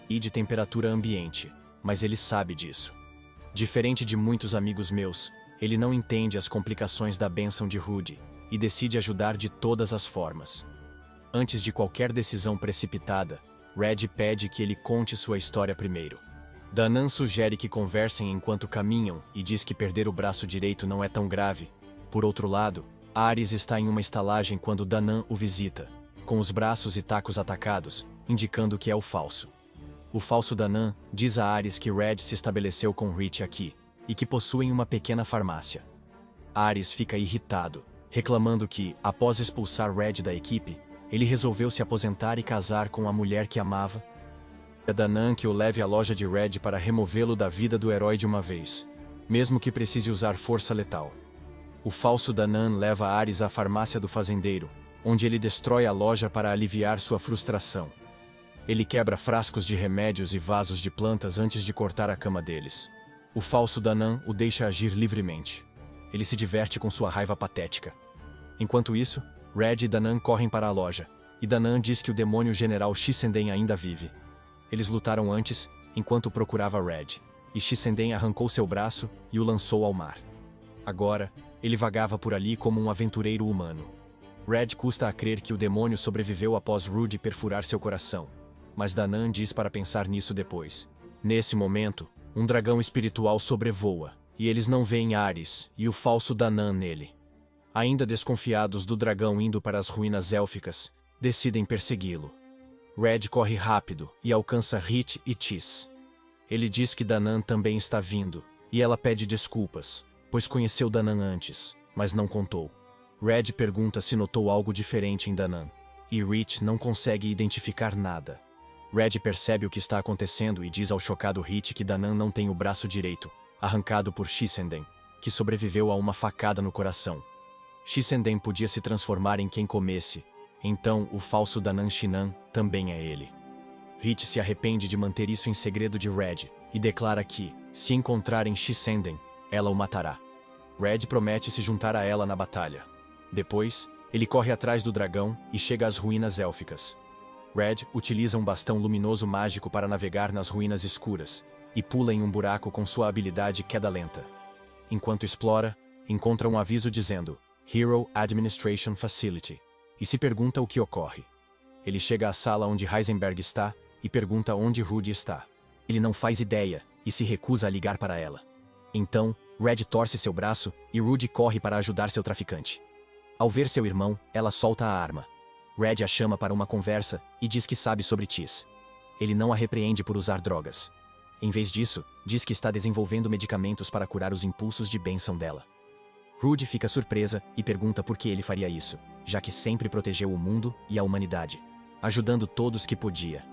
S1: e de temperatura ambiente, mas ele sabe disso. Diferente de muitos amigos meus, ele não entende as complicações da bênção de Rudy, e decide ajudar de todas as formas. Antes de qualquer decisão precipitada, Red pede que ele conte sua história primeiro. Danan sugere que conversem enquanto caminham e diz que perder o braço direito não é tão grave. Por outro lado, Ares está em uma estalagem quando Danan o visita, com os braços e tacos atacados, indicando que é o falso. O falso Danan diz a Ares que Red se estabeleceu com Rich aqui, e que possuem uma pequena farmácia. Ares fica irritado, reclamando que, após expulsar Red da equipe, ele resolveu se aposentar e casar com a mulher que amava. É Danan que o leve à loja de Red para removê-lo da vida do herói de uma vez, mesmo que precise usar força letal. O falso Danan leva Ares à farmácia do fazendeiro, onde ele destrói a loja para aliviar sua frustração. Ele quebra frascos de remédios e vasos de plantas antes de cortar a cama deles. O falso Danan o deixa agir livremente. Ele se diverte com sua raiva patética. Enquanto isso, Red e Danan correm para a loja, e Danan diz que o demônio general Shissenden ainda vive. Eles lutaram antes, enquanto procurava Red, e Shissenden arrancou seu braço e o lançou ao mar. Agora, ele vagava por ali como um aventureiro humano. Red custa a crer que o demônio sobreviveu após Rudy perfurar seu coração, mas Danan diz para pensar nisso depois. Nesse momento, um dragão espiritual sobrevoa, e eles não veem Ares e o falso Danan nele. Ainda desconfiados do dragão indo para as ruínas élficas, decidem persegui-lo. Red corre rápido e alcança Hit e Tis. Ele diz que Danan também está vindo, e ela pede desculpas, pois conheceu Danan antes, mas não contou. Red pergunta se notou algo diferente em Danan, e Rich não consegue identificar nada. Red percebe o que está acontecendo e diz ao chocado Hit que Danan não tem o braço direito, arrancado por Shissenden, que sobreviveu a uma facada no coração. Shissenden podia se transformar em quem comesse, então o falso Danan Shinan também é ele. Hit se arrepende de manter isso em segredo de Red, e declara que, se encontrarem Shissenden, ela o matará. Red promete se juntar a ela na batalha. Depois, ele corre atrás do dragão e chega às ruínas élficas. Red utiliza um bastão luminoso mágico para navegar nas ruínas escuras, e pula em um buraco com sua habilidade queda lenta. Enquanto explora, encontra um aviso dizendo Hero Administration Facility, e se pergunta o que ocorre. Ele chega à sala onde Heisenberg está, e pergunta onde Rudy está. Ele não faz ideia, e se recusa a ligar para ela. Então, Red torce seu braço, e Rudy corre para ajudar seu traficante. Ao ver seu irmão, ela solta a arma. Red a chama para uma conversa, e diz que sabe sobre Tis. Ele não a repreende por usar drogas. Em vez disso, diz que está desenvolvendo medicamentos para curar os impulsos de bênção dela. Rudy fica surpresa e pergunta por que ele faria isso, já que sempre protegeu o mundo e a humanidade, ajudando todos que podia.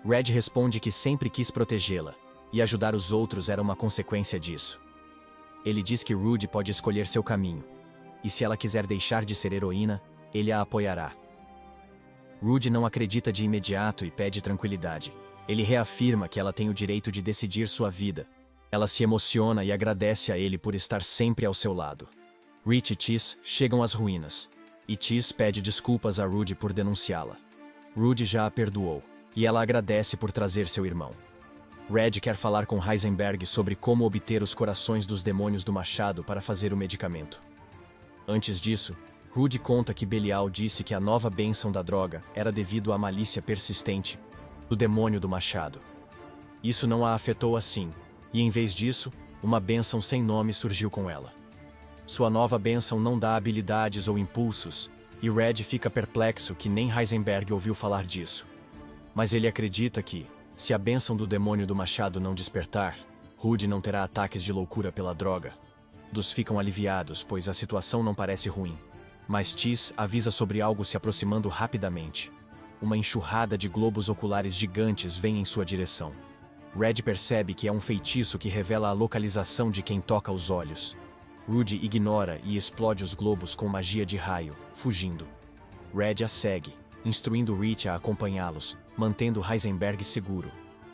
S1: Red responde que sempre quis protegê-la, e ajudar os outros era uma consequência disso. Ele diz que Rudy pode escolher seu caminho, e se ela quiser deixar de ser heroína, ele a apoiará. Rudy não acredita de imediato e pede tranquilidade. Ele reafirma que ela tem o direito de decidir sua vida. Ela se emociona e agradece a ele por estar sempre ao seu lado. Rich e Tis chegam às ruínas, e Tis pede desculpas a Rudy por denunciá-la. Rudy já a perdoou, e ela agradece por trazer seu irmão. Red quer falar com Heisenberg sobre como obter os corações dos demônios do machado para fazer o medicamento. Antes disso, Rudy conta que Belial disse que a nova bênção da droga era devido à malícia persistente do demônio do machado. Isso não a afetou assim, e em vez disso, uma bênção sem nome surgiu com ela. Sua nova bênção não dá habilidades ou impulsos, e Red fica perplexo que nem Heisenberg ouviu falar disso. Mas ele acredita que, se a bênção do demônio do machado não despertar, Rudy não terá ataques de loucura pela droga. Todos ficam aliviados, pois a situação não parece ruim. Mas Tis avisa sobre algo se aproximando rapidamente. Uma enxurrada de globos oculares gigantes vem em sua direção. Red percebe que é um feitiço que revela a localização de quem toca os olhos. Rudy ignora e explode os globos com magia de raio, fugindo. Red a segue, instruindo Rich a acompanhá-los, mantendo Heisenberg seguro.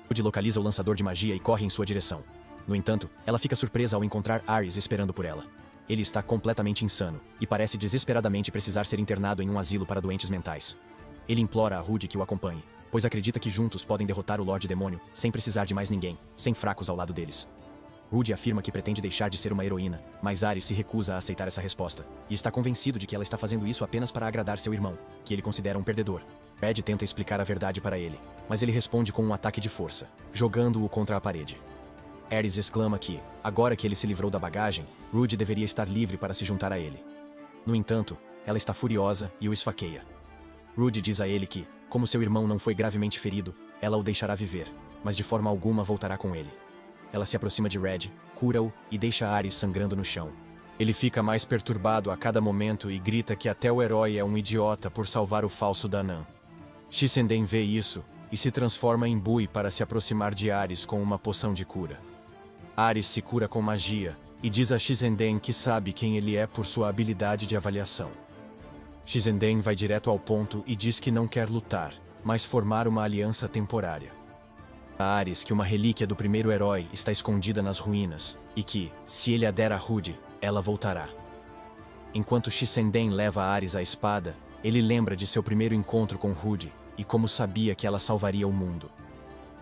S1: Rudy localiza o lançador de magia e corre em sua direção. No entanto, ela fica surpresa ao encontrar Ares esperando por ela. Ele está completamente insano, e parece desesperadamente precisar ser internado em um asilo para doentes mentais. Ele implora a Rudy que o acompanhe, pois acredita que juntos podem derrotar o Lorde Demônio, sem precisar de mais ninguém, sem fracos ao lado deles. Rudy afirma que pretende deixar de ser uma heroína, mas Ares se recusa a aceitar essa resposta, e está convencido de que ela está fazendo isso apenas para agradar seu irmão, que ele considera um perdedor. Red tenta explicar a verdade para ele, mas ele responde com um ataque de força, jogando-o contra a parede. Ares exclama que, agora que ele se livrou da bagagem, Rudy deveria estar livre para se juntar a ele. No entanto, ela está furiosa e o esfaqueia. Rudy diz a ele que, como seu irmão não foi gravemente ferido, ela o deixará viver, mas de forma alguma voltará com ele. Ela se aproxima de Red, cura-o e deixa Ares sangrando no chão. Ele fica mais perturbado a cada momento e grita que até o herói é um idiota por salvar o falso Danan. Shissenden vê isso e se transforma em Bui para se aproximar de Ares com uma poção de cura. Ares se cura com magia, e diz a Shissenden que sabe quem ele é por sua habilidade de avaliação. Shissenden vai direto ao ponto e diz que não quer lutar, mas formar uma aliança temporária. A Ares que uma relíquia do primeiro herói está escondida nas ruínas, e que, se ele a der a Rudy, ela voltará. Enquanto Shissenden leva a Ares a espada, ele lembra de seu primeiro encontro com Rudy, e como sabia que ela salvaria o mundo.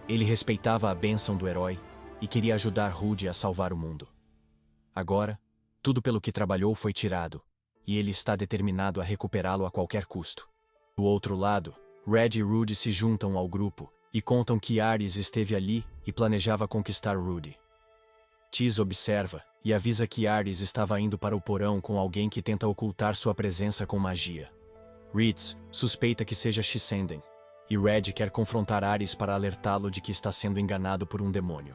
S1: Ele respeitava a bênção do herói, e queria ajudar Rudy a salvar o mundo. Agora, tudo pelo que trabalhou foi tirado, e ele está determinado a recuperá-lo a qualquer custo. Do outro lado, Red e Rudy se juntam ao grupo, e contam que Ares esteve ali e planejava conquistar Rudy. Tis observa, e avisa que Ares estava indo para o porão com alguém que tenta ocultar sua presença com magia. Ritz suspeita que seja Shissenden, e Red quer confrontar Ares para alertá-lo de que está sendo enganado por um demônio.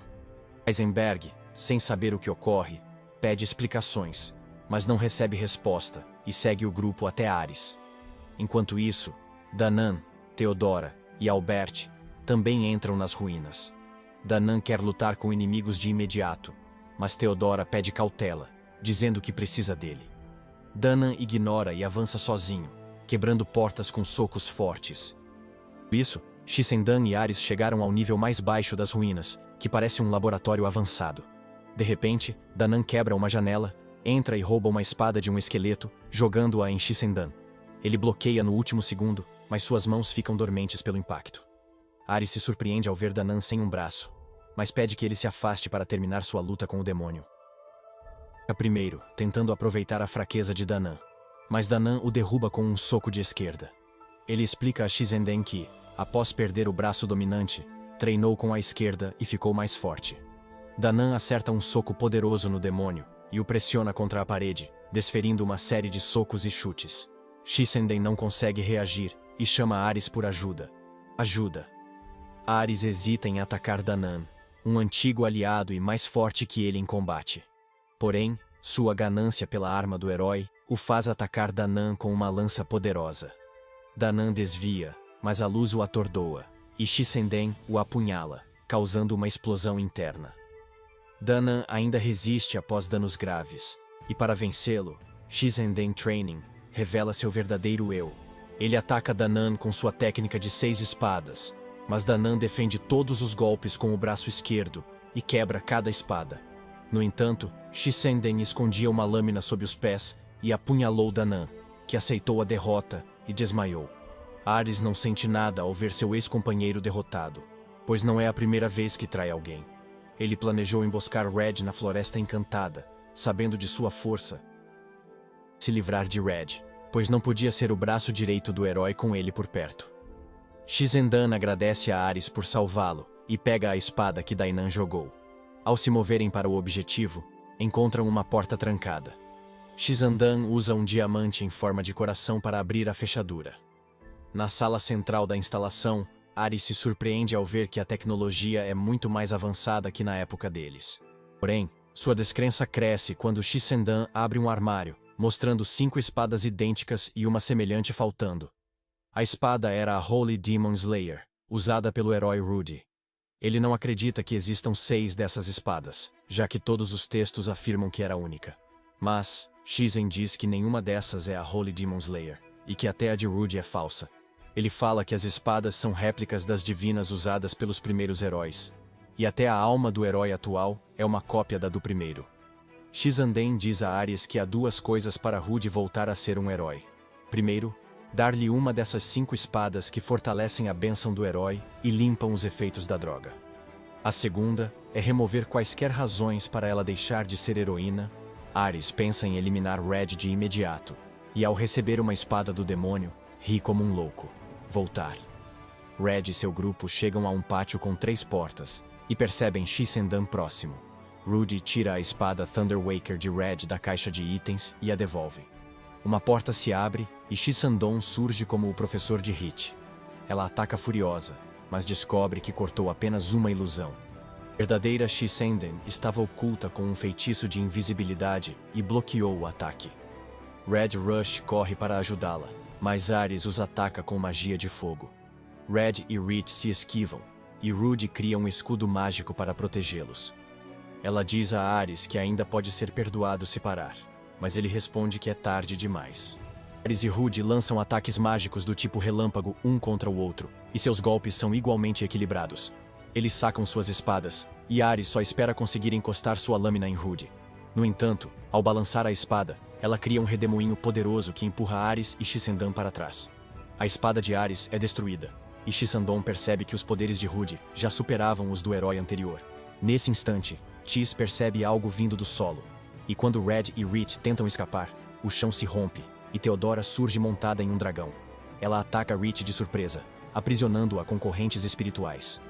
S1: Heisenberg, sem saber o que ocorre, pede explicações, mas não recebe resposta e segue o grupo até Ares. Enquanto isso, Danan, Theodora e Albert também entram nas ruínas. Danan quer lutar com inimigos de imediato, mas Theodora pede cautela, dizendo que precisa dele. Danan ignora e avança sozinho, quebrando portas com socos fortes. Por isso, Shissenden e Ares chegaram ao nível mais baixo das ruínas, que parece um laboratório avançado. De repente, Danan quebra uma janela, entra e rouba uma espada de um esqueleto, jogando-a em Shissenden. Ele bloqueia no último segundo, mas suas mãos ficam dormentes pelo impacto. Ares se surpreende ao ver Danan sem um braço, mas pede que ele se afaste para terminar sua luta com o demônio. Primeiro, tentando aproveitar a fraqueza de Danan, mas Danan o derruba com um soco de esquerda. Ele explica a Shissenden que, após perder o braço dominante, treinou com a esquerda e ficou mais forte. Danan acerta um soco poderoso no demônio e o pressiona contra a parede, desferindo uma série de socos e chutes. Shissenden não consegue reagir e chama Ares por ajuda. Ajuda. Ares hesita em atacar Danan, um antigo aliado e mais forte que ele em combate. Porém, sua ganância pela arma do herói o faz atacar Danan com uma lança poderosa. Danan desvia, mas a luz o atordoa, e Shissenden o apunhala, causando uma explosão interna. Danan ainda resiste após danos graves, e para vencê-lo, Shissenden Training revela seu verdadeiro eu. Ele ataca Danan com sua técnica de 6 espadas, mas Danan defende todos os golpes com o braço esquerdo e quebra cada espada. No entanto, Shissenden escondia uma lâmina sob os pés e apunhalou Danan, que aceitou a derrota e desmaiou. Ares não sente nada ao ver seu ex-companheiro derrotado, pois não é a primeira vez que trai alguém. Ele planejou emboscar Red na Floresta Encantada, sabendo de sua força. Se livrar de Red, pois não podia ser o braço direito do herói com ele por perto. Shissenden agradece a Ares por salvá-lo e pega a espada que Dainan jogou. Ao se moverem para o objetivo, encontram uma porta trancada. Shisandan usa um diamante em forma de coração para abrir a fechadura. Na sala central da instalação, Ares se surpreende ao ver que a tecnologia é muito mais avançada que na época deles. Porém, sua descrença cresce quando Shisandan abre um armário, mostrando 5 espadas idênticas e uma semelhante faltando. A espada era a Holy Demon Slayer, usada pelo herói Rudy. Ele não acredita que existam 6 dessas espadas, já que todos os textos afirmam que era única. Mas, Shizen diz que nenhuma dessas é a Holy Demon Slayer, e que até a de Rudy é falsa. Ele fala que as espadas são réplicas das divinas usadas pelos primeiros heróis, e até a alma do herói atual é uma cópia da do primeiro. Shisandan diz a Ares que há 2 coisas para Rudy voltar a ser um herói. Primeiro, dar-lhe uma dessas 5 espadas que fortalecem a bênção do herói e limpam os efeitos da droga. A segunda é remover quaisquer razões para ela deixar de ser heroína. Ares pensa em eliminar Red de imediato, e ao receber uma espada do demônio, ri como um louco. Voltar. Red e seu grupo chegam a um pátio com 3 portas, e percebem Shisandan próximo. Rudy tira a espada Thunderwaker de Red da caixa de itens e a devolve. Uma porta se abre e Shisandan surge como o professor de Hit. Ela ataca furiosa, mas descobre que cortou apenas uma ilusão. A verdadeira Shisandan estava oculta com um feitiço de invisibilidade e bloqueou o ataque. Red Rush corre para ajudá-la, mas Ares os ataca com magia de fogo. Red e Hit se esquivam, e Rudy cria um escudo mágico para protegê-los. Ela diz a Ares que ainda pode ser perdoado se parar, mas ele responde que é tarde demais. Ares e Rudy lançam ataques mágicos do tipo relâmpago um contra o outro, e seus golpes são igualmente equilibrados. Eles sacam suas espadas, e Ares só espera conseguir encostar sua lâmina em Rudy. No entanto, ao balançar a espada, ela cria um redemoinho poderoso que empurra Ares e Shisandan para trás. A espada de Ares é destruída, e Shisandan percebe que os poderes de Rudy já superavam os do herói anterior. Nesse instante, Tis percebe algo vindo do solo, e quando Red e Hit tentam escapar, o chão se rompe, e Theodora surge montada em um dragão. Ela ataca Hit de surpresa, aprisionando-a com correntes espirituais.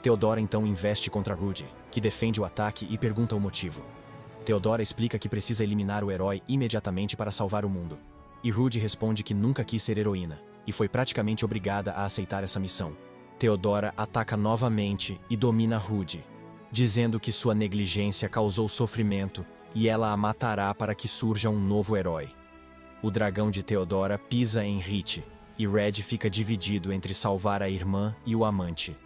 S1: Theodora então investe contra Rudy, que defende o ataque e pergunta o motivo. Theodora explica que precisa eliminar o herói imediatamente para salvar o mundo. E Rudy responde que nunca quis ser heroína, e foi praticamente obrigada a aceitar essa missão. Theodora ataca novamente e domina Rudy, dizendo que sua negligência causou sofrimento e ela a matará para que surja um novo herói. O dragão de Theodora pisa em Hit, e Red fica dividido entre salvar a irmã e o amante.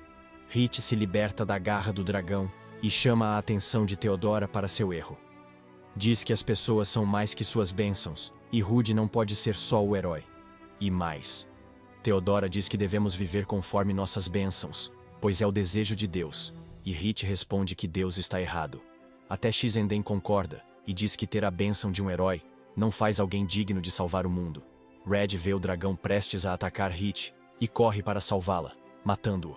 S1: Hit se liberta da garra do dragão e chama a atenção de Theodora para seu erro. Diz que as pessoas são mais que suas bênçãos, e Rudy não pode ser só o herói. E mais. Theodora diz que devemos viver conforme nossas bênçãos, pois é o desejo de Deus, e Hit responde que Deus está errado. Até Shisandan concorda, e diz que ter a bênção de um herói não faz alguém digno de salvar o mundo. Red vê o dragão prestes a atacar Hit, e corre para salvá-la, matando-o.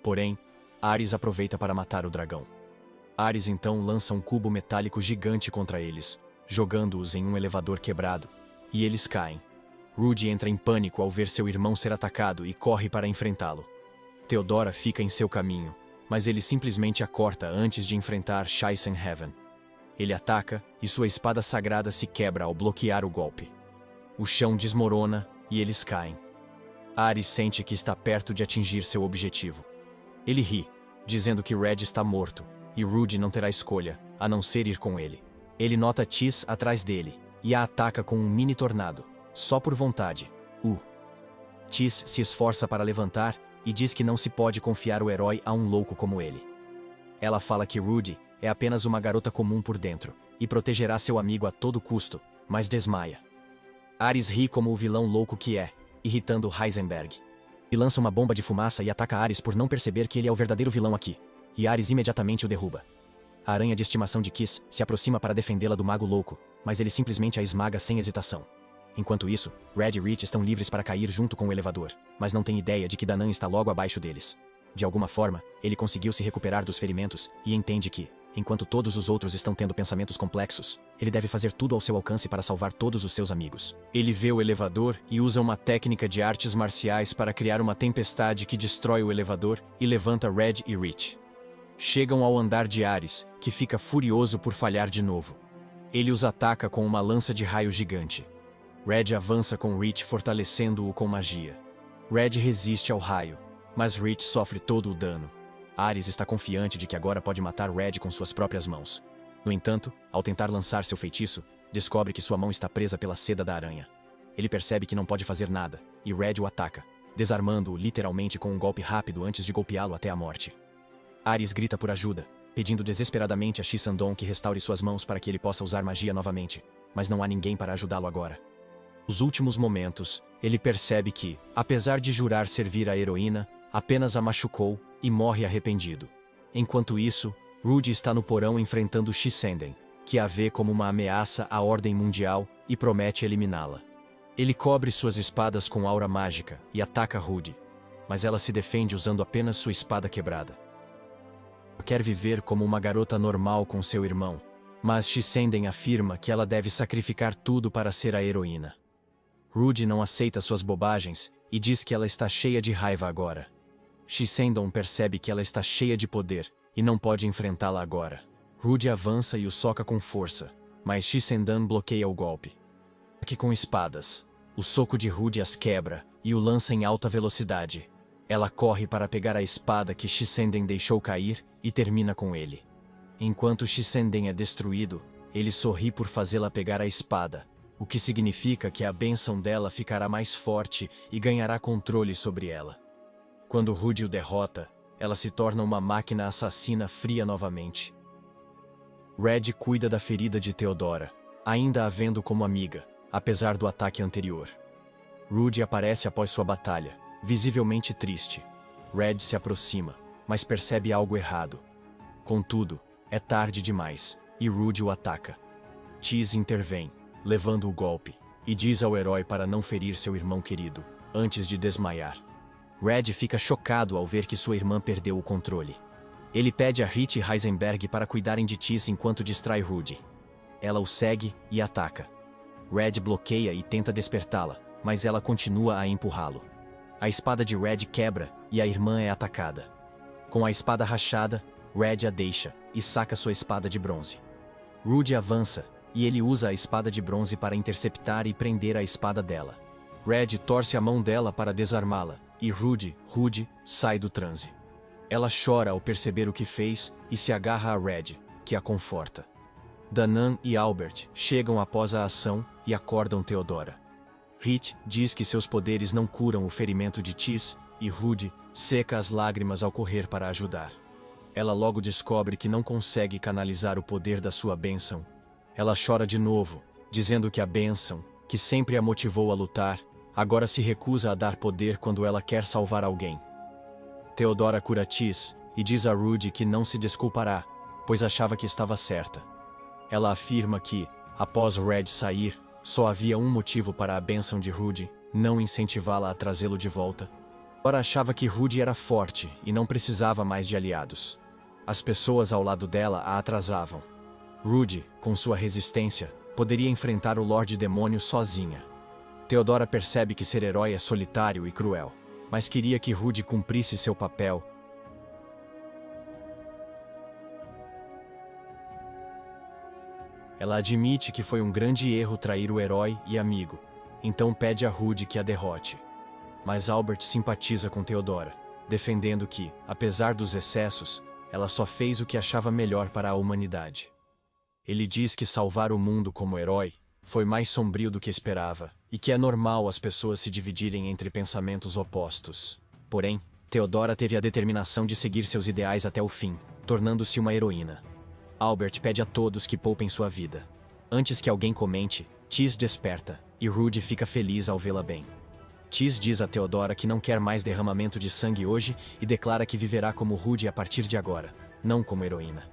S1: Porém, Ares aproveita para matar o dragão. Ares então lança um cubo metálico gigante contra eles, jogando-os em um elevador quebrado, e eles caem. Rudy entra em pânico ao ver seu irmão ser atacado e corre para enfrentá-lo. Theodora fica em seu caminho, mas ele simplesmente a corta antes de enfrentar Shisanheaven. Ele ataca e sua espada sagrada se quebra ao bloquear o golpe. O chão desmorona e eles caem. Ares sente que está perto de atingir seu objetivo. Ele ri, dizendo que Red está morto, e Rudy não terá escolha, a não ser ir com ele. Ele nota Tis atrás dele, e a ataca com um mini tornado, só por vontade. Tis se esforça para levantar, e diz que não se pode confiar o herói a um louco como ele. Ela fala que Rudy é apenas uma garota comum por dentro, e protegerá seu amigo a todo custo, mas desmaia. Ares ri como o vilão louco que é, irritando Heisenberg. E lança uma bomba de fumaça e ataca Ares por não perceber que ele é o verdadeiro vilão aqui. E Ares imediatamente o derruba. A aranha de estimação de Kiss se aproxima para defendê-la do mago louco, mas ele simplesmente a esmaga sem hesitação. Enquanto isso, Red e Hit estão livres para cair junto com o elevador, mas não têm ideia de que Danan está logo abaixo deles. De alguma forma, ele conseguiu se recuperar dos ferimentos e entende que, enquanto todos os outros estão tendo pensamentos complexos, ele deve fazer tudo ao seu alcance para salvar todos os seus amigos. Ele vê o elevador e usa uma técnica de artes marciais para criar uma tempestade que destrói o elevador e levanta Red e Hit. Chegam ao andar de Ares, que fica furioso por falhar de novo. Ele os ataca com uma lança de raio gigante. Red avança com Rich, fortalecendo-o com magia. Red resiste ao raio, mas Rich sofre todo o dano. Ares está confiante de que agora pode matar Red com suas próprias mãos. No entanto, ao tentar lançar seu feitiço, descobre que sua mão está presa pela seda da aranha. Ele percebe que não pode fazer nada, e Red o ataca, desarmando-o literalmente com um golpe rápido antes de golpeá-lo até a morte. Ares grita por ajuda, pedindo desesperadamente a Shisandon que restaure suas mãos para que ele possa usar magia novamente, mas não há ninguém para ajudá-lo agora. Nos últimos momentos, ele percebe que, apesar de jurar servir a heroína, apenas a machucou e morre arrependido. Enquanto isso, Rudy está no porão enfrentando Shisenden, que a vê como uma ameaça à ordem mundial e promete eliminá-la. Ele cobre suas espadas com aura mágica e ataca Rudy, mas ela se defende usando apenas sua espada quebrada. Quer viver como uma garota normal com seu irmão, mas Shisenden afirma que ela deve sacrificar tudo para ser a heroína. Rudy não aceita suas bobagens e diz que ela está cheia de raiva agora. Shisendon percebe que ela está cheia de poder e não pode enfrentá-la agora. Rudy avança e o soca com força, mas Shisendon bloqueia o golpe. Aqui com espadas, o soco de Rudy as quebra e o lança em alta velocidade. Ela corre para pegar a espada que Shisenden deixou cair e termina com ele. Enquanto Shisenden é destruído, ele sorri por fazê-la pegar a espada, o que significa que a bênção dela ficará mais forte e ganhará controle sobre ela. Quando Rudy o derrota, ela se torna uma máquina assassina fria novamente. Red cuida da ferida de Theodora, ainda a vendo como amiga, apesar do ataque anterior. Rudy aparece após sua batalha, visivelmente triste. Red se aproxima, mas percebe algo errado. Contudo, é tarde demais, e Rudy o ataca. Tease intervém, levando o golpe, e diz ao herói para não ferir seu irmão querido, antes de desmaiar. Red fica chocado ao ver que sua irmã perdeu o controle. Ele pede a Rich e Heisenberg para cuidarem de Tease enquanto distrai Rudy. Ela o segue e ataca. Red bloqueia e tenta despertá-la, mas ela continua a empurrá-lo. A espada de Red quebra e a irmã é atacada. Com a espada rachada, Red a deixa e saca sua espada de bronze. Rudy avança e ele usa a espada de bronze para interceptar e prender a espada dela. Red torce a mão dela para desarmá-la e Rudy sai do transe. Ela chora ao perceber o que fez e se agarra a Red, que a conforta. Danan e Albert chegam após a ação e acordam Theodora. Rich diz que seus poderes não curam o ferimento de Tease e Rudy seca as lágrimas ao correr para ajudar. Ela logo descobre que não consegue canalizar o poder da sua bênção. Ela chora de novo, dizendo que a bênção, que sempre a motivou a lutar, agora se recusa a dar poder quando ela quer salvar alguém. Theodora cura Tease e diz a Rudy que não se desculpará, pois achava que estava certa. Ela afirma que, após Red sair, só havia um motivo para a bênção de Rudy, não incentivá-la a trazê-lo de volta. Ora achava que Rudy era forte e não precisava mais de aliados. As pessoas ao lado dela a atrasavam. Rudy, com sua resistência, poderia enfrentar o Lorde Demônio sozinha. Theodora percebe que ser herói é solitário e cruel, mas queria que Rudy cumprisse seu papel. Ela admite que foi um grande erro trair o herói e amigo, então pede a Rudy que a derrote. Mas Albert simpatiza com Theodora, defendendo que, apesar dos excessos, ela só fez o que achava melhor para a humanidade. Ele diz que salvar o mundo como herói foi mais sombrio do que esperava, e que é normal as pessoas se dividirem entre pensamentos opostos. Porém, Theodora teve a determinação de seguir seus ideais até o fim, tornando-se uma heroína. Albert pede a todos que poupem sua vida. Antes que alguém comente, Tease desperta, e Rudy fica feliz ao vê-la bem. Tease diz a Theodora que não quer mais derramamento de sangue hoje e declara que viverá como Rudy a partir de agora, não como heroína.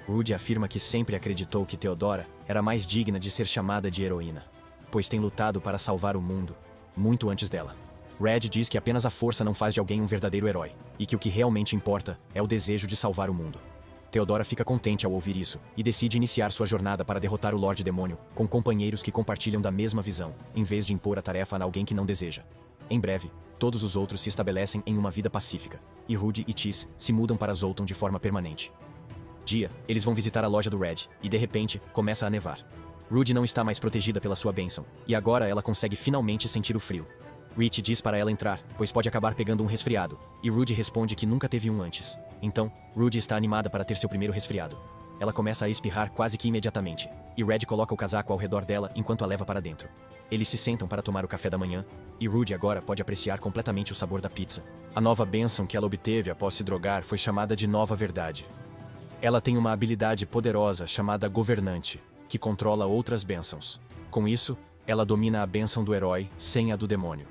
S1: Rudy afirma que sempre acreditou que Theodora era mais digna de ser chamada de heroína, pois tem lutado para salvar o mundo, muito antes dela. Red diz que apenas a força não faz de alguém um verdadeiro herói, e que o que realmente importa é o desejo de salvar o mundo. Theodora fica contente ao ouvir isso, e decide iniciar sua jornada para derrotar o Lorde Demônio, com companheiros que compartilham da mesma visão, em vez de impor a tarefa a alguém que não deseja. Em breve, todos os outros se estabelecem em uma vida pacífica, e Rudy e Tease se mudam para Zoltan de forma permanente. dia, eles vão visitar a loja do Red, e de repente, começa a nevar. Rudy não está mais protegida pela sua bênção, e agora ela consegue finalmente sentir o frio. Rich diz para ela entrar, pois pode acabar pegando um resfriado, e Rudy responde que nunca teve um antes. Então, Rudy está animada para ter seu primeiro resfriado. Ela começa a espirrar quase que imediatamente, e Red coloca o casaco ao redor dela enquanto a leva para dentro. Eles se sentam para tomar o café da manhã, e Rudy agora pode apreciar completamente o sabor da pizza. A nova bênção que ela obteve após se drogar foi chamada de Nova Verdade. Ela tem uma habilidade poderosa chamada Governante, que controla outras bênçãos. Com isso, ela domina a bênção do herói sem a do demônio.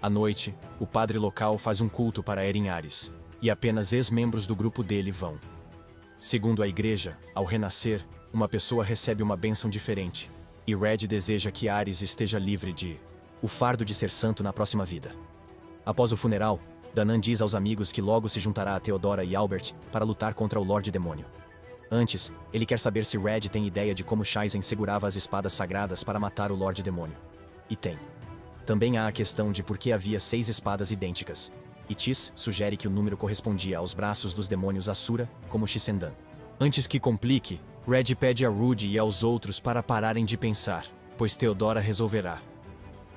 S1: À noite, o padre local faz um culto para Eren Ares, e apenas ex-membros do grupo dele vão. Segundo a igreja, ao renascer, uma pessoa recebe uma bênção diferente, e Red deseja que Ares esteja livre de o fardo de ser santo na próxima vida. Após o funeral, Danan diz aos amigos que logo se juntará a Theodora e Albert para lutar contra o Lorde Demônio. Antes, ele quer saber se Red tem ideia de como Shaizen segurava as espadas sagradas para matar o Lorde Demônio. E tem. Também há a questão de por que havia 6 espadas idênticas, e Tis sugere que o número correspondia aos braços dos demônios Asura, como Shisendan. Antes que complique, Red pede a Rudy e aos outros para pararem de pensar, pois Theodora resolverá.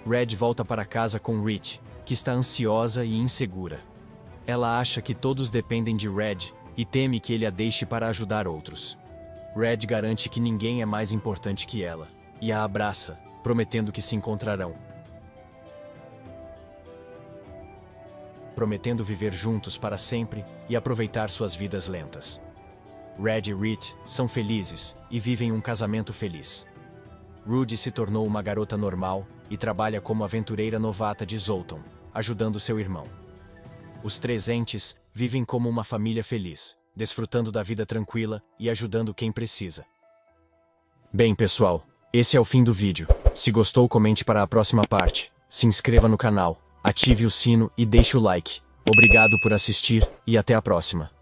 S1: Red volta para casa com Rich, que está ansiosa e insegura. Ela acha que todos dependem de Red, e teme que ele a deixe para ajudar outros. Red garante que ninguém é mais importante que ela, e a abraça, prometendo que se encontrarão. Prometendo viver juntos para sempre e aproveitar suas vidas lentas. Red e Rich são felizes e vivem um casamento feliz. Rudy se tornou uma garota normal e trabalha como aventureira novata de Zoltan, ajudando seu irmão. Os 3 entes vivem como uma família feliz, desfrutando da vida tranquila e ajudando quem precisa. Bem, pessoal, esse é o fim do vídeo. Se gostou, comente para a próxima parte, se inscreva no canal, ative o sino e deixe o like. Obrigado por assistir e até a próxima.